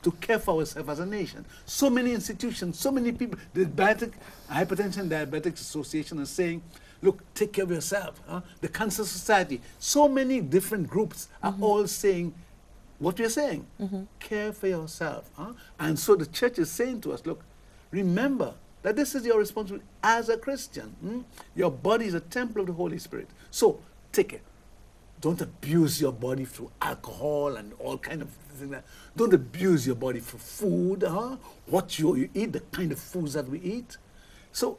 to care for ourselves as a nation. So many institutions, so many people, the Hypertension and Diabetics Association is saying, look, take care of yourself. The Cancer Society, so many different groups are all saying, what we're saying. Care for yourself. Huh? And so the church is saying to us, look, remember that this is your responsibility as a Christian. Your body is a temple of the Holy Spirit. So take it. Don't abuse your body through alcohol and all kind of things. Don't abuse your body for food. What you eat, the kind of foods that we eat. So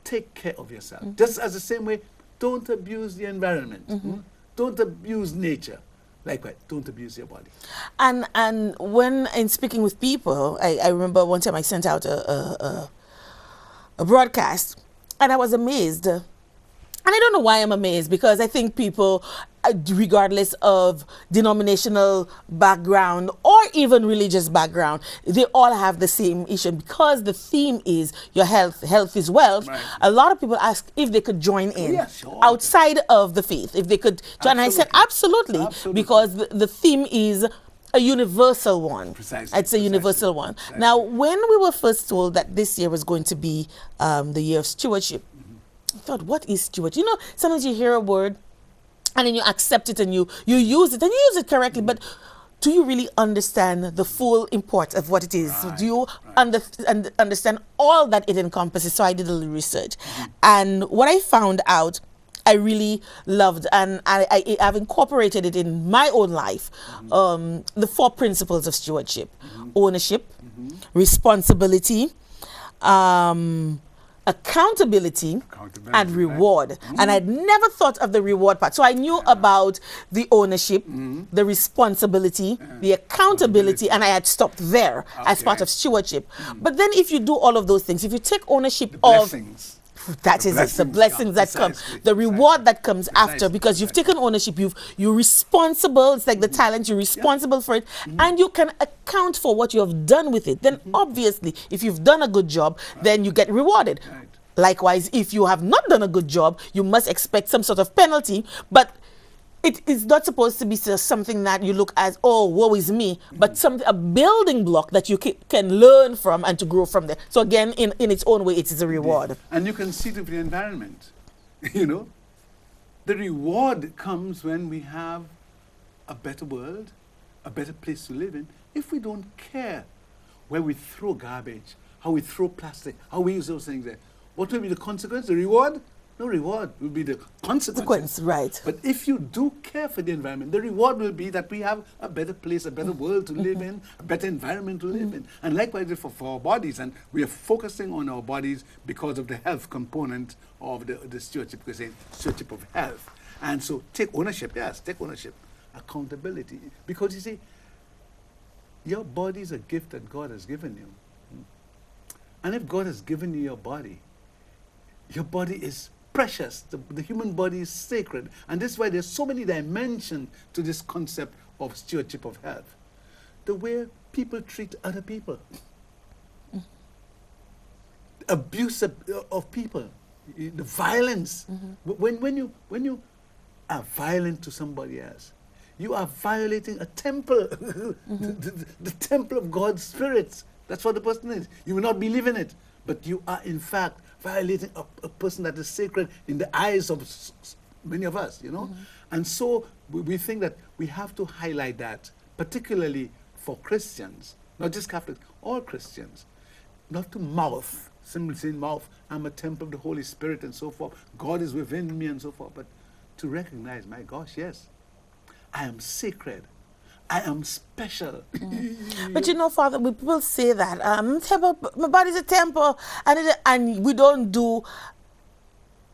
take care of yourself. Just as the same way, don't abuse the environment. Don't abuse nature. Likewise, don't abuse your body. And when in speaking with people, I remember one time I sent out a broadcast, and I was amazed. And I don't know why I'm amazed, because I think people, regardless of denominational background or even religious background, they all have the same issue. Because the theme is your health, health is wealth, right. A lot of people ask if they could join in outside of the faith, if they could join. And I said, absolutely. Because the theme is a universal one. Precisely. It's a universal one. Precisely. Now, when we were first told that this year was going to be the year of stewardship, I thought, what is stewardship? You know, sometimes you hear a word and then you accept it and you use it and you use it correctly, but do you really understand the full import of what it is? Right. Do you understand all that it encompasses? So I did a little research. And what I found out, I really loved, and I've incorporated it in my own life. The 4 principles of stewardship: ownership, responsibility, accountability, and reward. And I'd never thought of the reward part. So I knew about the ownership, the responsibility, the accountability, and I had stopped there as part of stewardship. But then if you do all of those things, if you take ownership of blessings. That is it, the blessings that come, the reward that comes after, because you've taken ownership, you're responsible. It's like the talent, you're responsible for it, and you can account for what you have done with it. Then obviously, if you've done a good job, then you get rewarded. Likewise, if you have not done a good job, you must expect some sort of penalty, but it is not supposed to be something that you look as, oh, woe is me, but a building block that you can learn from and to grow from there. So again, in its own way, it is a reward. And you can see it with the environment. You know, the reward comes when we have a better world, a better place to live in. If we don't care where we throw garbage, how we throw plastic, how we use those things there, what will be the consequence? The reward? No reward will be the consequence. Right. But if you do care for the environment, the reward will be that we have a better place, a better world to live in, a better environment to live in. And likewise for our bodies. And we are focusing on our bodies because of the health component of the stewardship, because it's stewardship of health. And so take ownership, yes, take ownership. Accountability. Because you see, your body is a gift that God has given you. And if God has given you your body is precious. The human body is sacred. And this is why there's so many dimensions to this concept of stewardship of health. The way people treat other people. The abuse of people. The violence. When you are violent to somebody else, you are violating a temple. the temple of God's Spirit. That's what the person is. You will not believe in it. But you are in fact violating a person that is sacred in the eyes of many of us, you know. And so we think that we have to highlight that, particularly for Christians, not just Catholics, all Christians, not to mouth, simply saying mouth, I'm a temple of the Holy Spirit and so forth, God is within me and so forth, but to recognize, my gosh, yes, I am sacred. I am special. But you know, Father, people say that temple, my body's a temple, and we don't do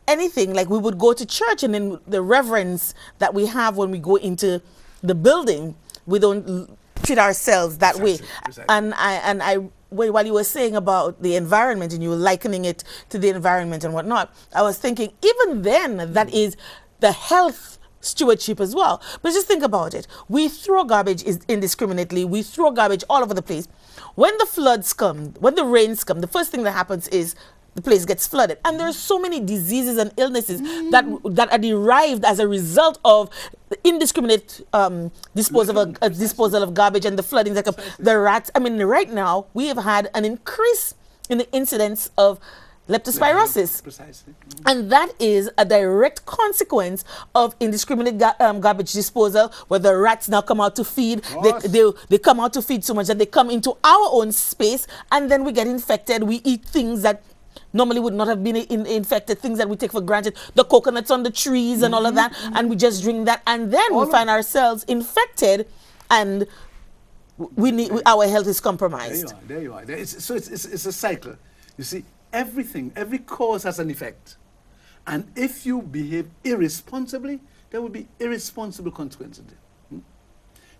anything. Like we would go to church, and then the reverence that we have when we go into the building, we don't treat ourselves that way. Precisely. And I while you were saying about the environment and you were likening it to the environment and whatnot, I was thinking even then that is the health stewardship as well. But just think about it. We throw garbage indiscriminately. We throw garbage all over the place. When the floods come, when the rains come, the first thing that happens is the place gets flooded. And there are so many diseases and illnesses that are derived as a result of the indiscriminate disposal of garbage and the flooding that come. The rats. I mean, right now we have had an increase in the incidence of leptospirosis. Precisely. Mhm. And that is a direct consequence of indiscriminate garbage disposal, where the rats now come out to feed. Course. They come out to feed so much that they come into our own space, and then we get infected. We eat things that normally would not have been infected, things that we take for granted, the coconuts on the trees and all of that, and we just drink that, and then we find ourselves infected, and our health is compromised. There you are. It's a cycle. You see, every cause has an effect. And if you behave irresponsibly, there will be irresponsible consequences.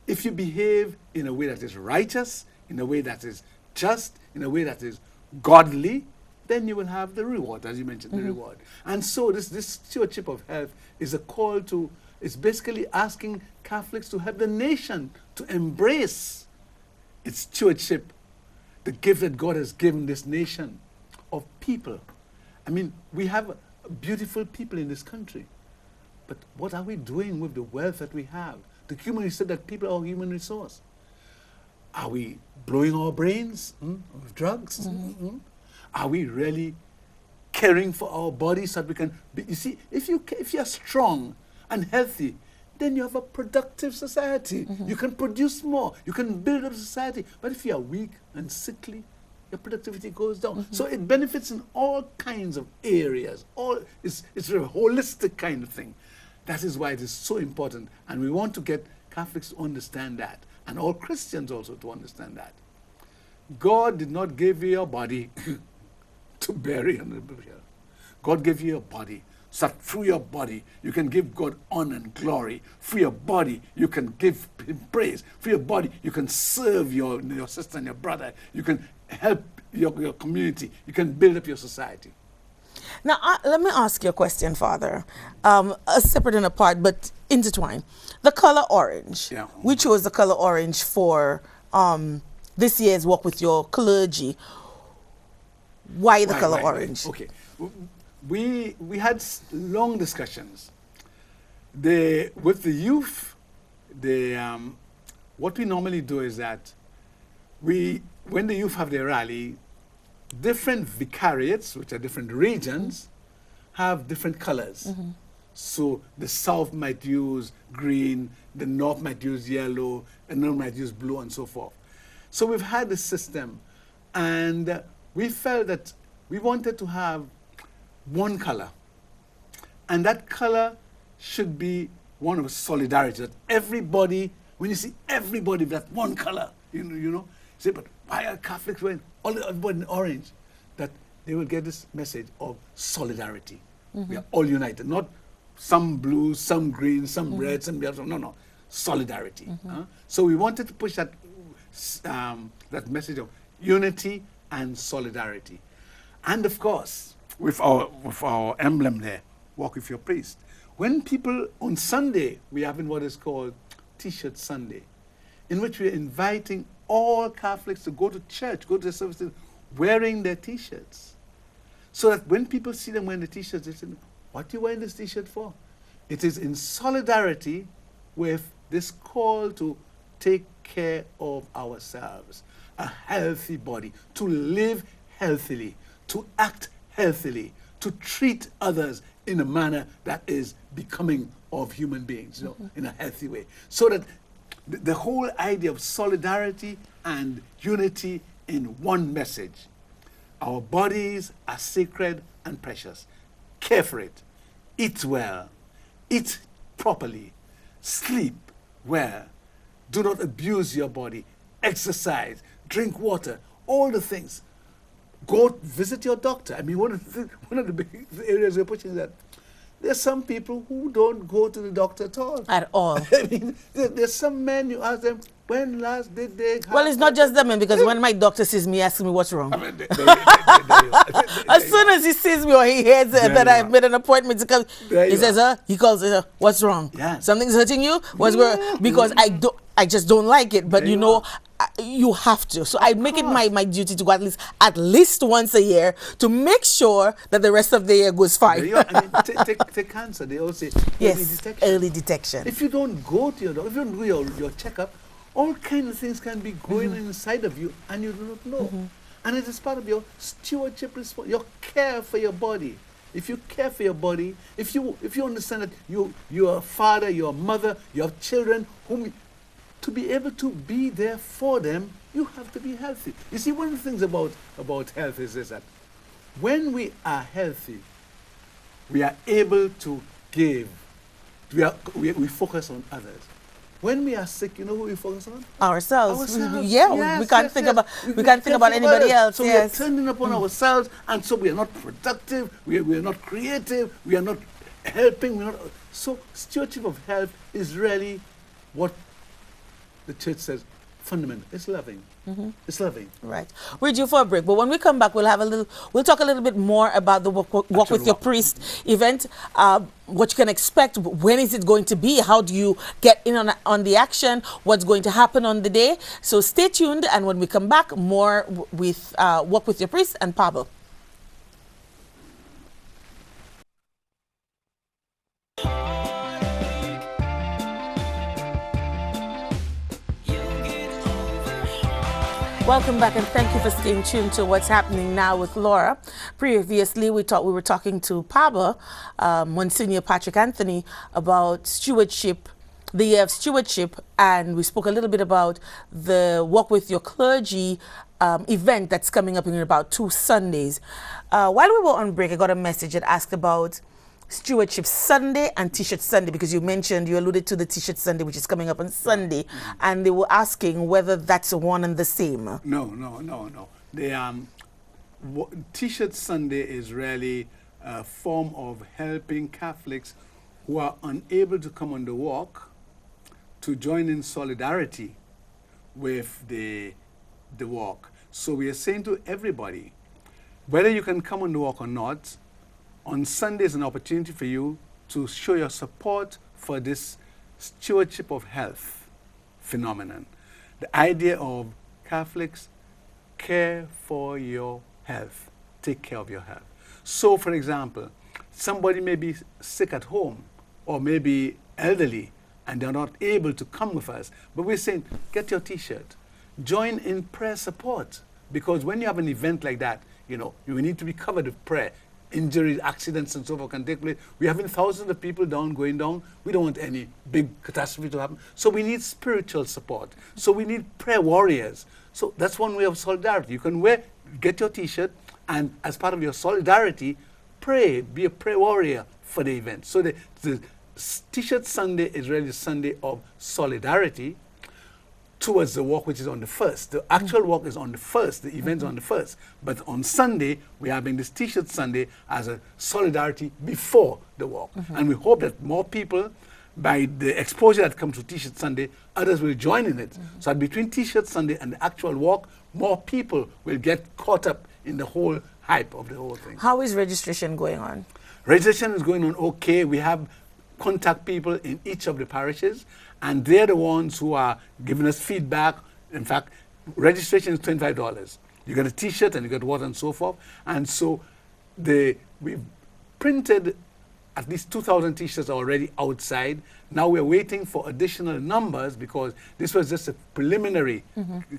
If you behave in a way that is righteous, in a way that is just, in a way that is godly, then you will have the reward, as you mentioned, the reward. And so this stewardship of health is a call to, it's basically asking Catholics to help the nation to embrace its stewardship, the gift that God has given this nation of people. I mean, we have beautiful people in this country, but what are we doing with the wealth that we have? The humanists said that people are human resource. Are we blowing our brains with drugs? Are we really caring for our bodies so that we can be, you see, if you're strong and healthy, then you have a productive society. You can produce more. You can build up society. But if you are weak and sickly, your productivity goes down. So it benefits in all kinds of areas. It's a holistic kind of thing. That is why it is so important. And we want to get Catholics to understand that, and all Christians also to understand that. God did not give you a body to bury on the burial. God gave you a body so that through your body you can give God honor and glory. Through your body you can give Him praise. Through your body you can serve your sister and your brother. You can help your community. You can build up your society. Now, let me ask you a question, Father. Separate and apart, but intertwined. The color orange. Yeah. We chose the color orange for this year's Walk with Your Clergy. Why the color orange? Okay. We had long discussions. With the youth, what we normally do is that when the youth have their rally, different vicariates, which are different regions, have different colors. So the South might use green, the North might use yellow, and the North might use blue, and so forth. So we've had this system, and we felt that we wanted to have one color. And that color should be one of solidarity. That everybody, when you see everybody with that one color, you know, say, but why are Catholics wearing everybody in orange? That they will get this message of solidarity. We are all united, not some blue, some green, some red, some yellow. No, solidarity. So we wanted to push that that message of unity and solidarity. And of course, with our emblem there, Walk with Your Priest. When people, on Sunday, we're having what is called T-shirt Sunday, in which we're inviting all Catholics to go to church, go to the services, wearing their T-shirts. So that when people see them wearing the T-shirts, they say, what are you wearing this T-shirt for? It is in solidarity with this call to take care of ourselves, a healthy body, to live healthily, to act healthily, to treat others in a manner that is becoming of human beings, in a healthy way. So that the whole idea of solidarity and unity in one message. Our bodies are sacred and precious. Care for it. Eat well. Eat properly. Sleep well. Do not abuse your body. Exercise. Drink water. All the things. Go visit your doctor. I mean, one of the big areas we're pushing is that there's some people who don't go to the doctor at all. At all. I mean, there's some men, you ask them, when last did they have... Well, it's not just them, because when my doctor sees me, asks me what's wrong. I mean, As soon as he sees me or he hears that I've made an appointment to come, he says, he calls it, what's wrong? Yeah. Something's hurting you? What's wrong? Because I just don't like it, but you have to. So I make it my duty to go at least once a year to make sure that the rest of the year goes fine. I mean, take cancer. They all say early detection. Early detection. If you don't go to your doctor, if you don't do your checkup, all kinds of things can be going inside of you and you do not know. And it is part of your stewardship, your care for your body. If you care for your body, if you understand that you're a father, you're a mother, you have children, to be able to be there for them, you have to be healthy. You see, one of the things about health is that when we are healthy, we are able to give. We focus on others. When we are sick, you know who we focus on? Ourselves. Yes, we can't think about anybody else. So we are turning upon ourselves, and so we are not productive. We are not creative. We are not helping. So stewardship of health is really what the church says fundamental. It's loving. It's loving. Right. We're due for a break, but when we come back, we'll talk a little bit more about the walk with your priest event. What you can expect. When is it going to be? How do you get in on the action? What's going to happen on the day? So stay tuned, and when we come back, more with Walk with Your Priest and Pablo. Welcome back, and thank you for staying tuned to What's Happening Now with Laura. Previously, we were talking to Pablo, Monsignor Patrick Anthony, about stewardship, the year of stewardship, and we spoke a little bit about the Walk with Your Clergy event that's coming up in about 2 Sundays. While we were on break, I got a message that asked about Stewardship Sunday and T-shirt Sunday, because you alluded to the T-shirt Sunday, which is coming up on Sunday, and they were asking whether that's one and the same. No. T-shirt Sunday is really a form of helping Catholics who are unable to come on the walk to join in solidarity with the walk. So we are saying to everybody, whether you can come on the walk or not, on Sunday is an opportunity for you to show your support for this stewardship of health phenomenon. The idea of Catholics care for your health, take care of your health. So, for example, somebody may be sick at home or maybe elderly and they're not able to come with us, but we're saying, get your T-shirt, join in prayer support, because when you have an event like that, you need to be covered with prayer. Injuries, accidents, and so forth can take place. We're having thousands of people going down. We don't want any big catastrophe to happen. So we need spiritual support. So we need prayer warriors. So that's one way of solidarity. You can get your T-shirt, and as part of your solidarity, pray, be a prayer warrior for the event. So the T-shirt Sunday is really a Sunday of solidarity towards the walk, which is on the 1st. The actual walk is on the 1st. The event's on the 1st. But on Sunday, we're having this T-shirt Sunday as a solidarity before the walk. And we hope that more people, by the exposure that comes to T-shirt Sunday, others will join in it. So that between T-shirt Sunday and the actual walk, more people will get caught up in the whole hype of the whole thing. How is registration going on? Registration is going on okay. We have contact people in each of the parishes, and they're the ones who are giving us feedback. In fact, registration is $25. You get a T-shirt and you get water and so forth. And so we've printed at least 2,000 T-shirts already outside. Now we're waiting for additional numbers, because this was just a preliminary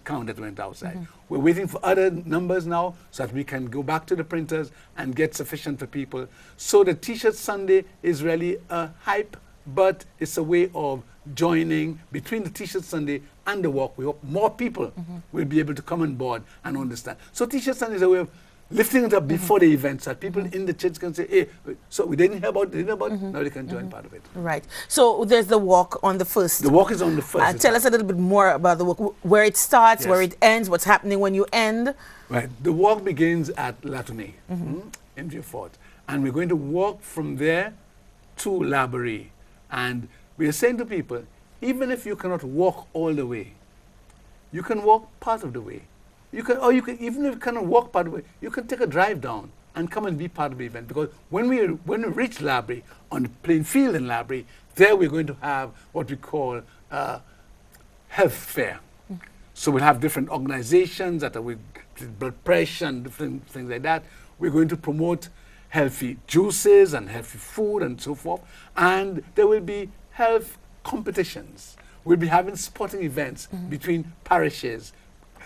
count that went outside. We're waiting for other numbers now so that we can go back to the printers and get sufficient for people. So the T-shirt Sunday is really a hype, but it's a way of joining between the T-shirt Sunday and the walk. We hope more people will be able to come on board and understand. So T-shirt Sunday is a way of lifting it up before the event, so that people in the church can say, hey, so we didn't hear about it, now they can join part of it. Right. So there's the walk on the 1st. The walk is on the 1st. Tell us a little bit more about the walk, where it starts, where it ends, what's happening when you end. Right. The walk begins at Latone in Vieux-Fort, and we're going to walk from there to Laborie. And we are saying to people, even if you cannot walk all the way, you can walk part of the way. Even if you cannot walk part of the way, you can take a drive down and come and be part of the event. Because when we reach Laborie, on the playing field in Laborie, there we're going to have what we call health fair. So we'll have different organizations that are with blood pressure and different things like that. We're going to promote healthy juices and healthy food and so forth. And there will be health competitions. We'll be having sporting events between parishes,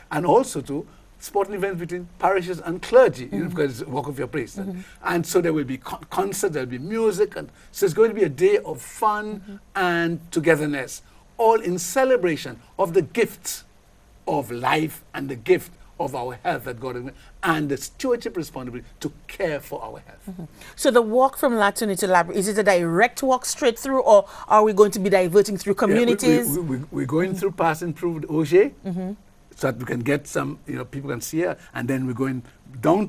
and also sporting events between parishes and clergy, you know, because it's Walk of Your Praise. And so there will be concerts, there will be music, and so it's going to be a day of fun and togetherness, all in celebration of the gifts of life and the gift of our health that God has given, and the stewardship responsibility to care for our health. So the walk from Latuni to Laborie, is it a direct walk straight through, or are we going to be diverting through communities? We're going through passing through the Auger, so that we can get some, you know, people can see her, and then we're going down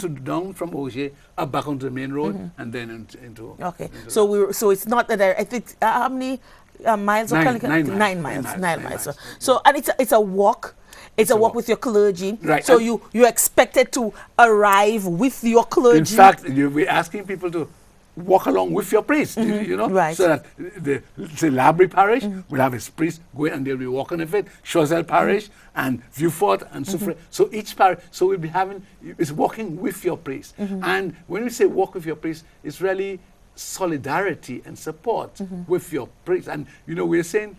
from Auger up back onto the main road, and then into. Okay, so it's not that I think how many miles? Nine miles. So and it's a walk. It's a walk with your clergy. Right. So you're expected to arrive with your clergy. In fact, we're asking people to walk along with your priest, you know, Right. so that the Laborie Parish will have its priest going and they'll be walking with it, Choiseul Parish and Vieux-Fort and so forth. So each parish, so we'll be having, it's walking with your priest. And when we say walk with your priest, it's really solidarity and support with your priest. And, you know, we're saying,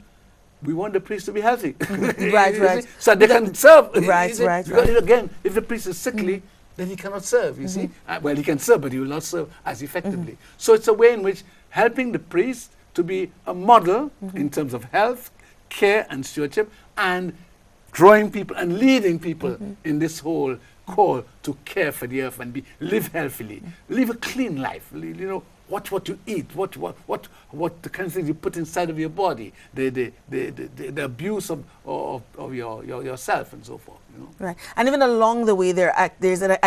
we want the priest to be healthy. Right. So they can serve. Right. Because again, if the priest is sickly, then he cannot serve, you see. Well, he can serve, but he will not serve as effectively. So it's a way in which helping the priest to be a model in terms of health, care, and stewardship, and drawing people and leading people in this whole call to care for the earth and live healthily, live a clean life, you know. Watch what you eat, what the kind of things you put inside of your body, the abuse of yourself and so forth. You know? Right, and even along the way, I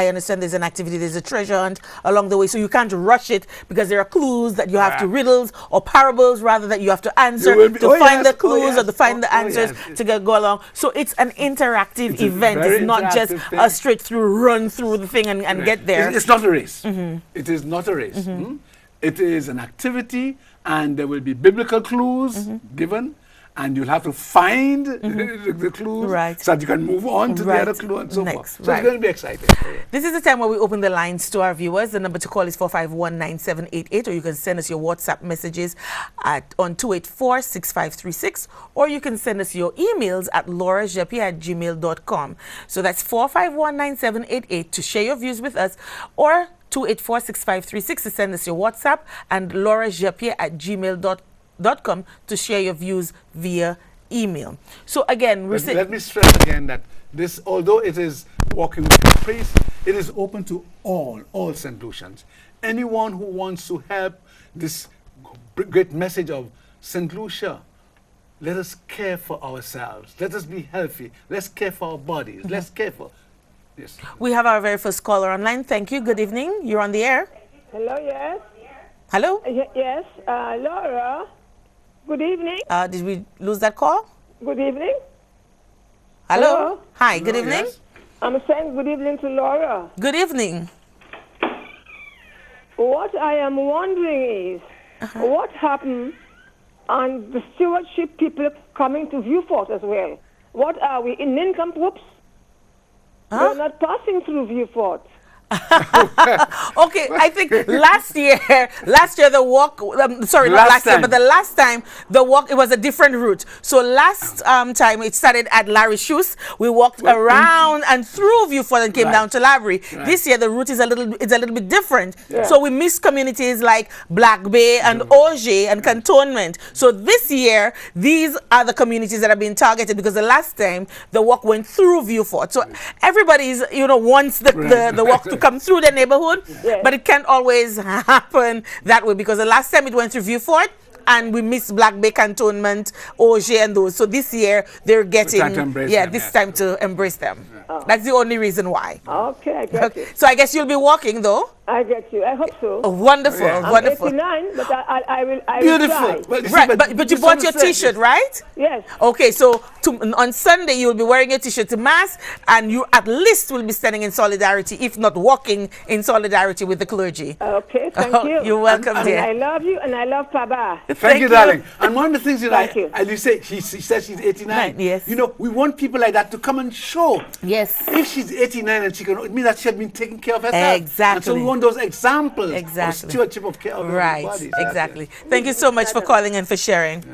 understand there's an activity, there's a treasure hunt along the way, so you can't rush it because there are clues that you have to riddles or parables rather that you have to answer to find the clues or to find the answers to go along. So it's an interactive event. It's not just a straight through run through the thing and get there. It's not a race. It is not a race. It is an activity, and there will be biblical clues given, and you'll have to find the clues so that you can move on to the other clue and so forth. So it's going to be exciting. This is the time where we open the lines to our viewers. The number to call is 451-9788, or you can send us your WhatsApp messages on 284-6536, or you can send us your emails at laurajepi@gmail.com. So that's 451-9788 to share your views with us, or 284-6536 to send us your WhatsApp, and laurajepi@gmail.com to share your views via email. So again, let me stress again that this, although it is walking with your priest, it is open to all St. Lucians. Anyone who wants to help this great message of St. Lucia, let us care for ourselves. Let us be healthy. Let's care for our bodies. Let's care for. Yes. We have our very first caller online. Thank you. Good evening. You're on the air. Hello, yes. Hello? Yes, Laura. Good evening. Did we lose that call? Good evening. Hello? Hi, good evening. Yes. I'm saying good evening to Laura. Good evening. What I am wondering is, what happened on the stewardship people coming to Vieux-Fort as well? What are we, in nincompoops? They're not passing through Vieux-Fort. Okay, I think last year the walk, sorry, not last year, but the last time the walk, it was a different route. So last time it started at Larry Shoes. We walked around and through Vieux-Fort and came down to Laborie. This year the route is a little bit different. So we missed communities like Black Bay and Auger and Cantonment. So this year these are the communities that are being targeted, because the last time the walk went through Vieux-Fort. So everybody's, you know, wants the walk to come through the neighborhood, but it can't always happen that way, because the last time it went through Vieux-Fort and we missed Black Bay, Cantonment, Auger and those. So this year they're getting, time to embrace them. That's the only reason why. Okay, I get you. So I guess you'll be walking though? I get you. I hope so. Oh, wonderful, wonderful. I'm 89, but I will Beautiful. try. But you bought your T-shirt, right? Yes. Okay, so on Sunday you'll be wearing your T-shirt to Mass, and you at least will be standing in solidarity, if not walking in solidarity with the clergy. Okay, thank you. You're welcome, dear. I love you, and I love Paba. Thank you, darling. And one of the things that Thank you. as you say, she says she's 89. Yes. You know, we want people like that to come and show. Yes. If she's 89 and she can, it means that she had been taking care of herself. Exactly. And so we want those examples Exactly. of stewardship of care of our Right, bodies. That's exactly. it. Thank you so much for calling and for sharing.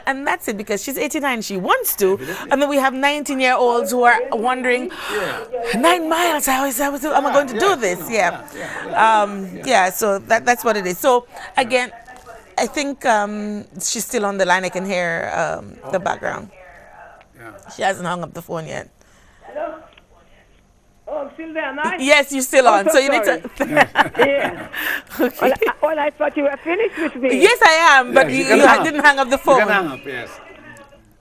And that's it, because she's 89, she wants to. And then we have 19-year-olds who are wondering, 9 miles, how am I going to do this? Yeah. So that's what it is. So again, I think she's still on the line. I can hear the background. Yeah. She hasn't hung up the phone yet. Hello? Oh, I'm still there, nice. Yes, you're still on. So you need to. Yeah. Okay. Well, I thought you were finished with me. Yes, I am, but Yes, you can hang up. didn't hang up the You phone. can hang up, yes.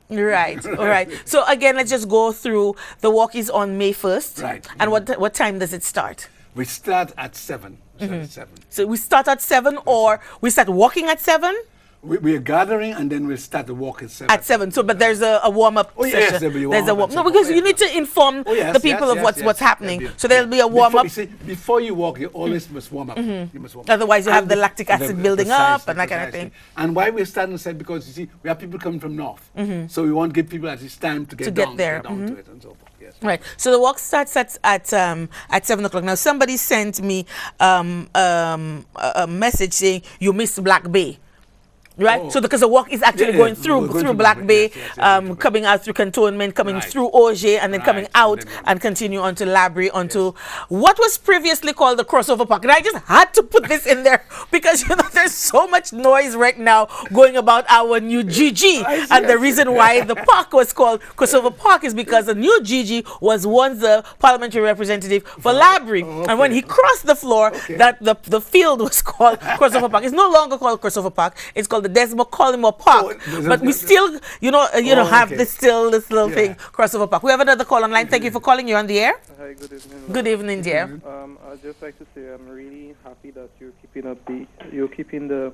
Right, all right. So again, let's just go through. The walk is on May 1st. Right. And what time does it start? We start at 7. We start at 7. So we start at 7, or we start walking at 7? We are gathering and then we'll start the walk at 7. At 7. So, but there's a warm-up Oh, yes, session. there'll be a There's a warm-up warm. No, session. because Oh, you yeah. need to inform Oh, yes, the people yes, of yes, what's yes. happening. There'll be- So there'll be a warm-up. You see, before you walk, you always must warm up. You must warm up. Otherwise, you have the lactic acid the- building up precisely, and that kind of precisely. thing. And why we're starting to say, because you see, we have people coming from north. So we want to give people at least time to get, get down, there. get down to it and so forth. Yes. Right. So the walk starts at 7 o'clock. Now somebody sent me a message saying you missed Black Bay. Right, Oh. so because the walk is actually Yeah, going we're through going through Black Black Bay, Bay, yes, coming out through Cantonment, coming Right. through Auger, and then coming Right, out and then- and continue onto Labrie, onto what was previously called the crossover park. And I just had to put this in there because there's so much noise right now going about our new GG, and the reason why the park was called crossover park is because the new GG was once the parliamentary representative for Labrie, and when he crossed the floor, that the field was called crossover park. It's no longer called crossover park. It's called the Desmond Collymore Park, but we still, have okay. this little thing, crossover park. We have another call online. Thank you for calling. You're on the air. Hi, good evening. Good evening, dear. I'd just like to say I'm really happy that you're keeping the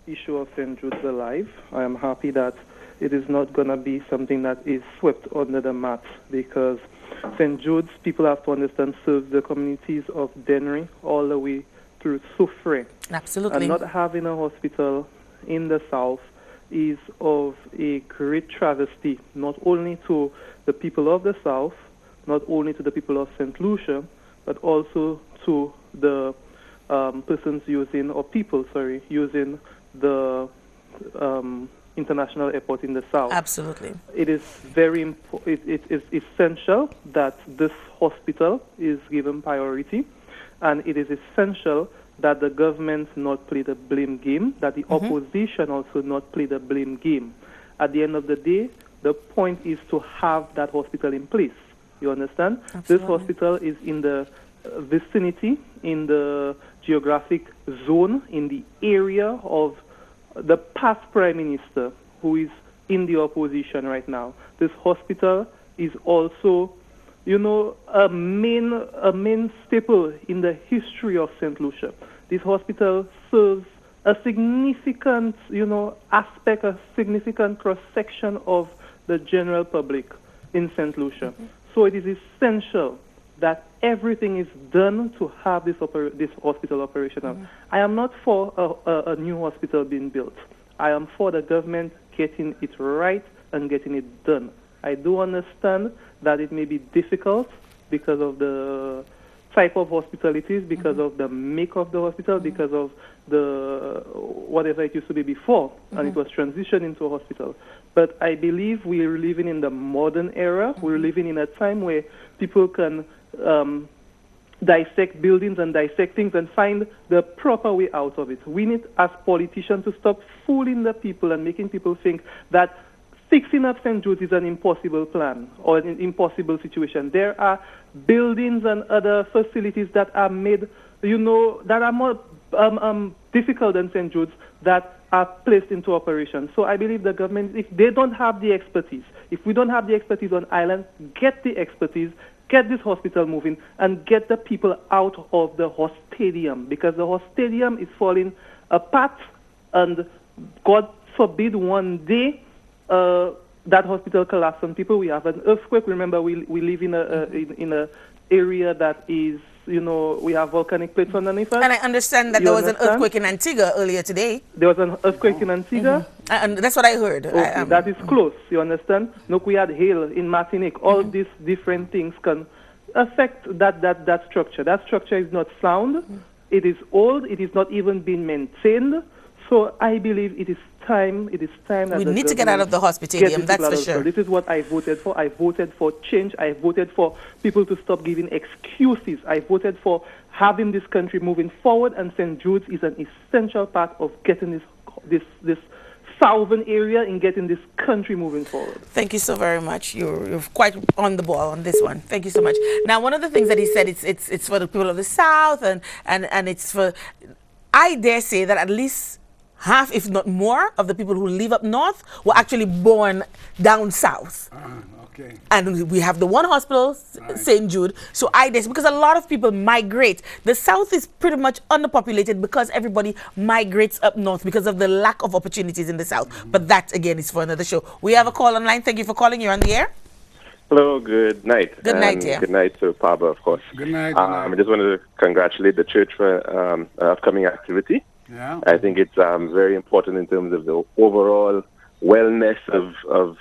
issue of St. Jude's alive. I am happy that it is not going to be something that is swept under the mat, because St. Jude's, people have to understand, serves the communities of Dennery all the way through Soufrière. Absolutely. And not having a hospital in the south is of a great travesty, not only to the people of the south, not only to the people of St. Lucia, but also to the people using the international airport in the south. Absolutely. It is it is essential that this hospital is given priority, and it is essential that the government not play the blame game, that the opposition also not play the blame game. At the end of the day, the point is to have that hospital in place. You understand? Absolutely. This hospital is in the vicinity, in the geographic zone, in the area of the past Prime Minister, who is in the opposition right now. This hospital is also, a main staple in the history of St. Lucia. This hospital serves a significant, aspect, a significant cross-section of the general public in St. Lucia. So it is essential that everything is done to have this hospital operational. I am not for a new hospital being built. I am for the government getting it right and getting it done. I do understand that it may be difficult because of the type of hospital it is, because of the make of the hospital, because of the whatever it used to be before, and it was transitioned into a hospital. But I believe we are living in the modern era. We're living in a time where people can dissect buildings and dissect things and find the proper way out of it. We need, as politicians, to stop fooling the people and making people think that fixing up St. Jude's is an impossible plan or an impossible situation. There are buildings and other facilities that are made, that are more difficult than St. Jude's, that are placed into operation. So I believe the government, if they don't have the expertise, if we don't have the expertise on island, get the expertise, get this hospital moving, and get the people out of the stadium, because the stadium is falling apart, and God forbid one day that hospital collapse on people. We have an earthquake. Remember, we live in a area that is we have volcanic plates underneath us. And I understand that You there was an understand? earthquake in Antigua earlier today. There was an earthquake in Antigua. And that's what I heard. Okay, that is close, you understand? Look, we had hail in Martinique. All these different things can affect that structure. That structure is not sound. It is old. It is not even being maintained. So I believe it is time that We the need to get out of the government hospitalium, get these that's people out for of the sure. This is what I voted for. I voted for change. I voted for people to stop giving excuses. I voted for having this country moving forward, and St. Jude's is an essential part of getting this southern area and getting this country moving forward. Thank you so very much. You're quite on the ball on this one. Thank you so much. Now, one of the things that he said, it's for the people of the South, and it's for, I dare say that at least half, if not more, of the people who live up north were actually born down south. Okay. And we have the one hospital, St. Jude. So because a lot of people migrate. The South is pretty much underpopulated because everybody migrates up north because of the lack of opportunities in the South. But that, again, is for another show. We have a call online. Thank you for calling. You're on the air. Hello, good night. Good night, yeah. Good night to Pablo, of course. Good night. I just wanted to congratulate the church for upcoming activity. Yeah. I think it's very important in terms of the overall wellness of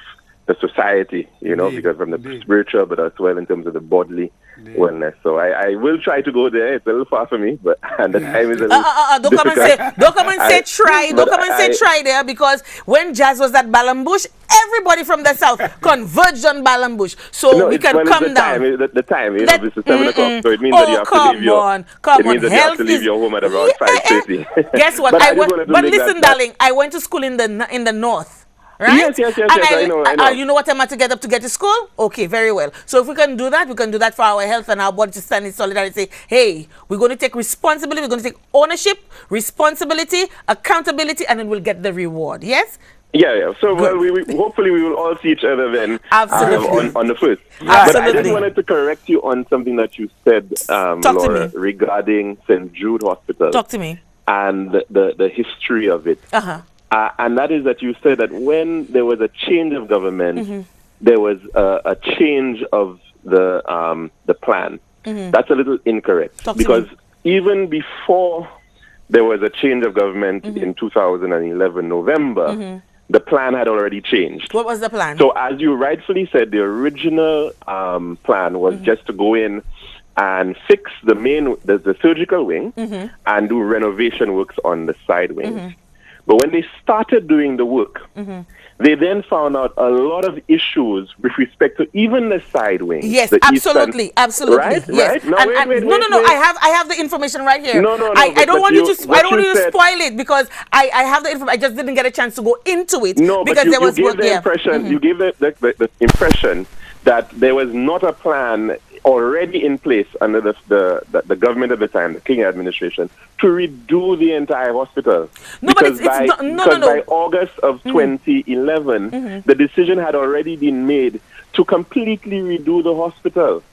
the society, Indeed. because from the Indeed. spiritual, but as well in terms of the bodily wellness. So I will try to go there. It's a little far for me, but and the time is a little Don't come and say try. Don't come and say try there, because when Jazz was at Balambush, everybody from the South converged on Balambush. So we can come down. The time, it's 7 o'clock, so it means that you have to leave your you have to leave your home at around 5:30. Guess what? But listen, darling, I went to school in the north. Right? Yes, and I know. You know what time I had to get up to get to school? Okay, very well. So if we can do that for our health and our body to stand in solidarity. Say, hey, we're going to take responsibility, we're going to take ownership, responsibility, accountability, and then we'll get the reward. Yes? Yeah. So we hopefully we will all see each other then. Absolutely. On the first. Absolutely. But I just wanted to correct you on something that you said, Laura, regarding St. Jude Hospital. Talk to me. And the history of it. And that is that you said that when there was a change of government, there was a change of the plan. That's a little incorrect. Because even before there was a change of government in 2011 November, the plan had already changed. What was the plan? So as you rightfully said, the original plan was just to go in and fix the surgical wing and do renovation works on the side wings. But when they started doing the work, they then found out a lot of issues with respect to even the side wing. Yes, the absolutely. Right? Yes. Right? No, wait. I have the information right here. No. I don't want you to spoil it, because I have the information. I just didn't get a chance to go into it. No, because but there was you gave the impression. You gave the impression that there was not a plan already in place under the government at the time, the King administration, to redo the entire hospital. No, because but by August of 2011, the decision had already been made to completely redo the hospital.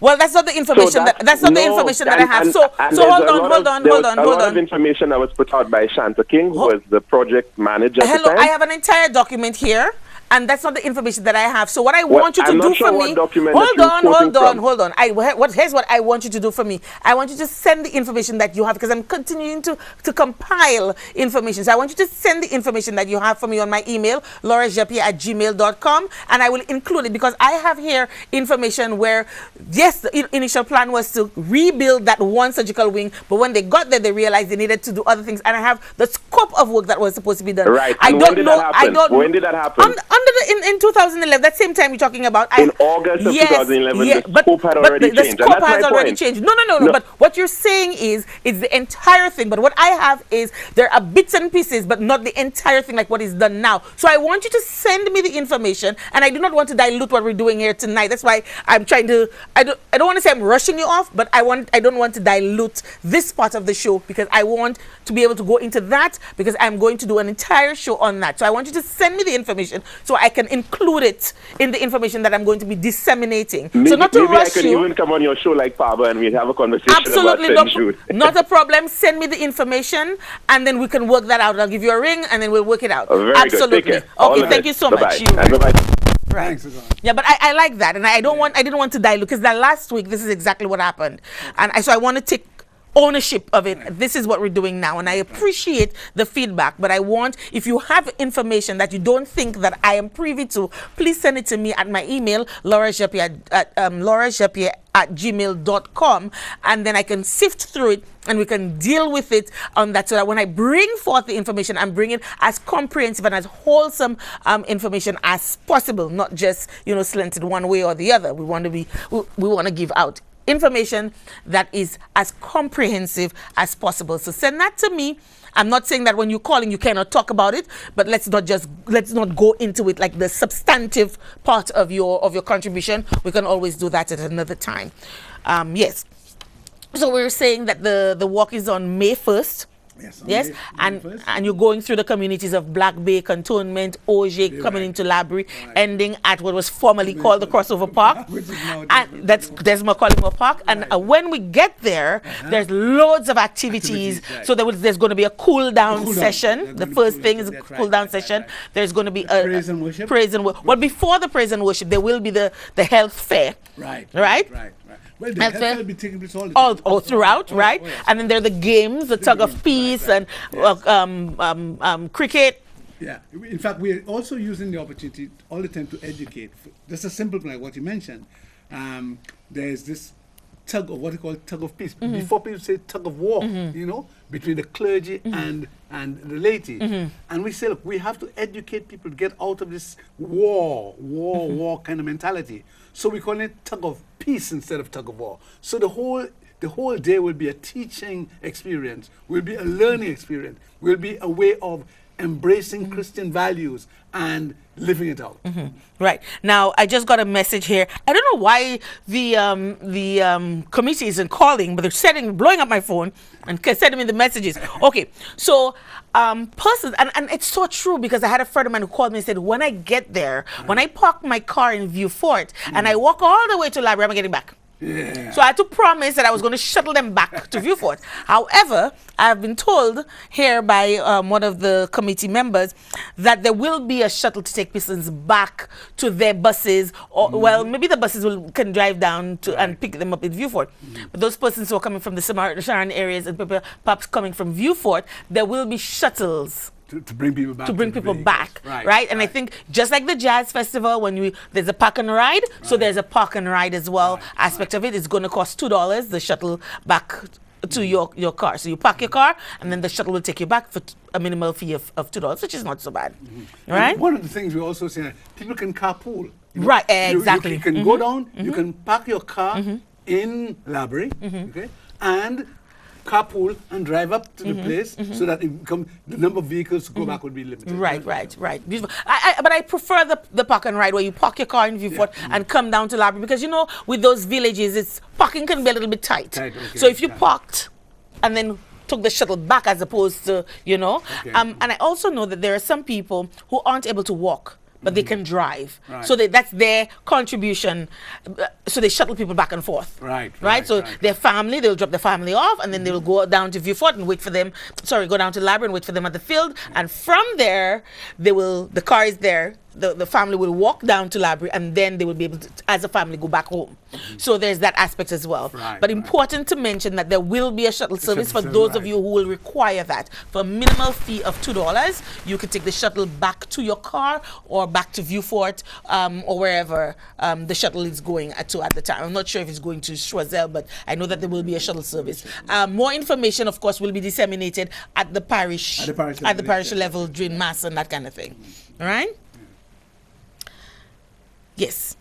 Well, that's not the information. That's not the information that I have. So hold on. A lot of information that was put out by Shanta King, who was the project manager at the time. I have an entire document here. And that's not the information that I have. So what I want you to do for me... Hold on. Here's what I want you to do for me. I want you to send the information that you have, because I'm continuing to compile information. So I want you to send the information that you have for me on my email, laurajeppia@gmail.com, and I will include it, because I have here information where, yes, the initial plan was to rebuild that one surgical wing, but when they got there, they realized they needed to do other things. And I have the scope of work that was supposed to be done. Right. When did that happen? In 2011, that same time you're talking about. In August of 2011, the scope had already changed. The scope has already changed. No. But what you're saying is the entire thing. But what I have is there are bits and pieces, but not the entire thing like what is done now. So I want you to send me the information, and I do not want to dilute what we're doing here tonight. That's why I'm trying to. I don't want to say I'm rushing you off, but I don't want to dilute this part of the show, because I want to be able to go into that, because I'm going to do an entire show on that. So I want you to send me the information so I can include it in the information that I'm going to be disseminating. So not to rush you. Maybe I can even come on your show like Pablo, and we'll have a conversation about St. Jude. Not a problem. Send me the information, and then we can work that out. I'll give you a ring, and then we'll work it out. Very Absolutely. good. Take care. Okay, thank you so much. Bye-bye. right. Thanks, Suzanne. Yeah, but I like that, and I didn't want to dilute, because that last week this is exactly what happened, and so I want to take ownership of it. This is what we're doing now, and I appreciate the feedback, but I want, if you have information that you don't think that I am privy to, please send it to me at my email, laurajepier@gmail.com, and then I can sift through it and we can deal with it on that, so that when I bring forth the information, I'm bringing as comprehensive and as wholesome information as possible, not just, slanted one way or the other. We want to give out information that is as comprehensive as possible. So send that to me. I'm not saying that when you're calling you cannot talk about it, but let's not go into it like the substantive part of your contribution. We can always do that at another time. Yes. So we're saying that the walk is on May 1st. Yes, and you're going through the communities of Black Bay, Cantonment, Auger, coming into Labrie, ending at what was formerly called the Crossover Park, and that's Macaulay Park. And when we get there, there's loads of activities. So there's going to be a cool down session. The first thing is a cool down session. There's going to be a praise and worship. Well, before the praise and worship, there will be the health fair. Right. Well, the health fair will be taking place all throughout, right? Oh, yes. And then there are the games, the tug of peace, and cricket. Yeah. In fact, we're also using the opportunity all the time to educate. Just a simple thing like what you mentioned. There's this tug of what you call tug of peace. Before people say tug of war, between the clergy and the laity. And we say, look, we have to educate people to get out of this war kind of mentality. So we call it tug of peace instead of tug of war. So the whole day will be a teaching experience, will be a learning experience, will be a way of embracing Christian values and living it out. Right. Now, I just got a message here. I don't know why the committee isn't calling, but they're blowing up my phone and sending me the messages. Okay. So, persons, and it's so true, because I had a friend of mine who called me and said, when I get there, when I park my car in Vieux Fort and I walk all the way to Labrie, I'm getting back. Yeah. So I had to promise that I was going to shuttle them back to Vieux Fort. However, I have been told here by one of the committee members that there will be a shuttle to take persons back to their buses, or well, maybe the buses can drive down to and pick them up in Vieux Fort. But those persons who are coming from the Sharon areas and perhaps coming from Vieux Fort, there will be shuttles. To bring people back. Right? And I think just like the Jazz Festival, when there's a park and ride, so there's a park and ride as well aspect of it. It's going to cost $2, the shuttle back to your car. So you park your car, and then the shuttle will take you back for a minimal fee of $2, which is not so bad. Right? And one of the things we also say, people can carpool. Right, exactly. You can go down, you can park your car in Labrie, okay, and carpool and drive up to the place, so that the number of vehicles to go back would be limited. Right. Beautiful. But I prefer the park and ride, where you park your car in Vieux Fort and come down to Labrie, because with those villages, parking can be a little bit tight. Okay, so if you parked and then took the shuttle back, as opposed to, and I also know that there are some people who aren't able to walk, but they can drive. Right. So that's their contribution. So they shuttle people back and forth. Right. So their family, they'll drop the family off, and then they'll go down to Vieux Fort and go down to Labrie and wait for them at the field. And from there, the car is there. The family will walk down to Labrie, and then they will be able to, as a family, go back home. So there's that aspect as well. But important to mention that there will be a shuttle service for those of you who will require that. For a minimal fee of $2, you can take the shuttle back to your car or back to Vieux Fort, or wherever the shuttle is going to at the time. I'm not sure if it's going to Choiseul, but I know that there will be a shuttle service. More information, of course, will be disseminated at the parish level during Mass and that kind of thing. All right? Yes.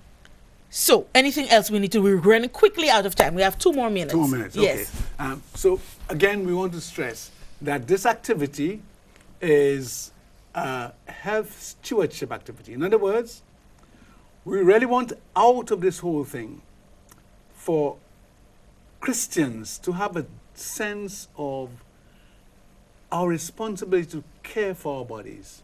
So, anything else we need to? We're running quickly out of time. We have 2 more minutes. 2 more minutes, yes. Okay. So, again, we want to stress that this activity is a health stewardship activity. In other words, we really want out of this whole thing for Christians to have a sense of our responsibility to care for our bodies,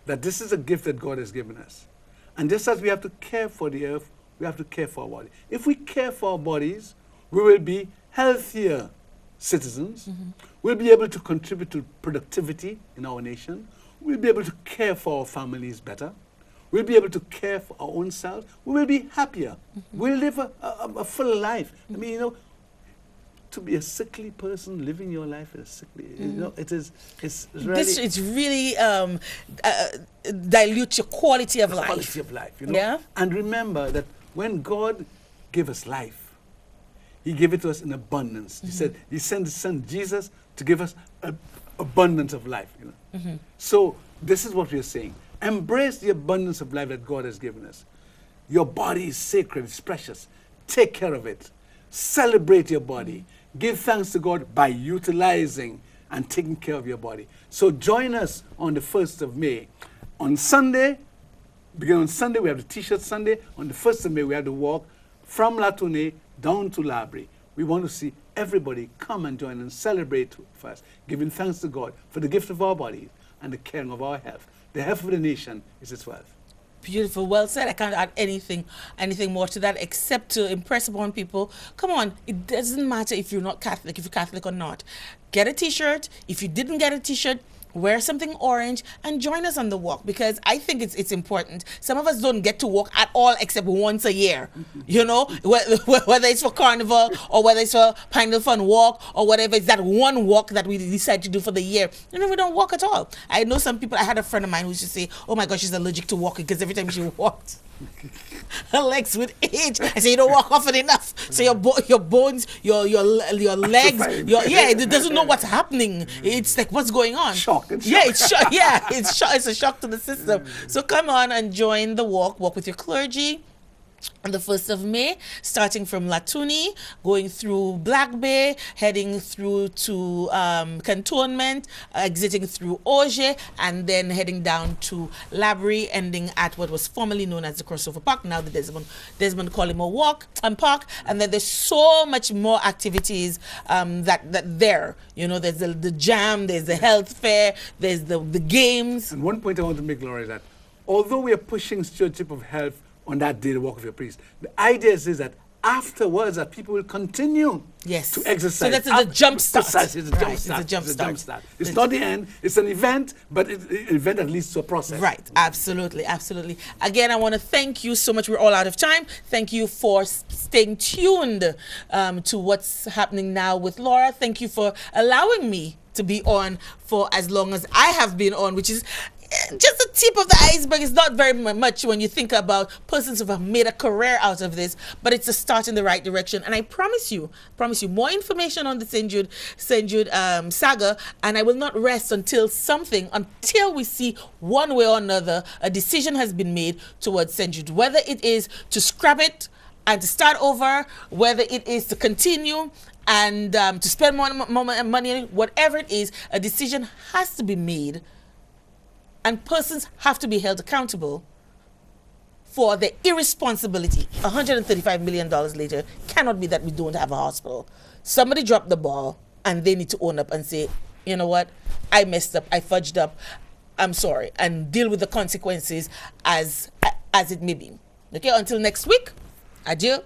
that this is a gift that God has given us. And just as we have to care for the earth, we have to care for our body. If we care for our bodies, we will be healthier citizens. We'll be able to contribute to productivity in our nation. We'll be able to care for our families better. We'll be able to care for our own selves. We will be happier. We'll live a full life. I mean, you know, to be a sickly person living your life as sickly, you know, it's really... It's really dilutes your quality of life. Quality of life, you know. Yeah. And remember that when God gave us life, He gave it to us in abundance. He said He sent His Son Jesus to give us an abundance of life, you know. So this is what we are saying. Embrace the abundance of life that God has given us. Your body is sacred, it's precious. Take care of it. Celebrate your body. Give thanks to God by utilizing and taking care of your body. So join us on the 1st of May. On Sunday, beginning on Sunday, we have the T-shirt Sunday. On the 1st of May, we have the walk from Latune down to Labrie. We want to see everybody come and join and celebrate with us, giving thanks to God for the gift of our bodies and the caring of our health. The health of the nation is its wealth. Beautiful, well said. I can't add anything more to that except to impress upon people. Come on, it doesn't matter if you're not Catholic, if you're Catholic or not. Get a T-shirt. If you didn't get a T-shirt, wear something orange and join us on the walk, because I think it's important. Some of us don't get to walk at all except once a year, you know, whether it's for Carnival or whether it's for Pineville Fun Walk or whatever. It's that one walk that we decide to do for the year. You know, we don't walk at all. I know some people, I had a friend of mine who used to say, oh my gosh, she's allergic to walking because every time she walked, her legs would age. I say, you don't walk often enough. So your bones, your legs, it doesn't know what's happening. It's like, what's going on? Shock. Yeah, it's shock. Yeah, it's a shock to the system. So come on and join the walk. Walk with your clergy. On the 1st of May, starting from Latuni, going through Black Bay, heading through to Cantonment, exiting through Auger, and then heading down to Labrie, ending at what was formerly known as the Crossover Park, now the Desmond Collymore Walk and Park. And then there's so much more activities that there. You know, there's the jam, there's the health fair, there's the games. And one point I want to make, Laura, is that although we are pushing stewardship of health on that day, the walk of your priest, the idea is that afterwards that people will continue to exercise. So that's the jump start. Precisely, it's a jump start. It's not the end. It's an event, but it's an event that leads to a process. Right. Absolutely. Absolutely. Again, I want to thank you so much. We're all out of time. Thank you for staying tuned to what's happening now with Laura. Thank you for allowing me to be on for as long as I have been on, which is just the tip of the iceberg. It's not very much when you think about persons who have made a career out of this, but it's a start in the right direction. And I promise you more information on the St. Jude saga, and I will not rest until we see one way or another a decision has been made towards St. Jude, whether it is to scrap it and to start over, whether it is to continue and to spend more money, whatever it is, a decision has to be made. And persons have to be held accountable for their irresponsibility. $135 million later, cannot be that we don't have a hospital. Somebody dropped the ball, and they need to own up and say, you know what, I messed up, I fudged up, I'm sorry, and deal with the consequences as it may be. Okay, until next week, adieu.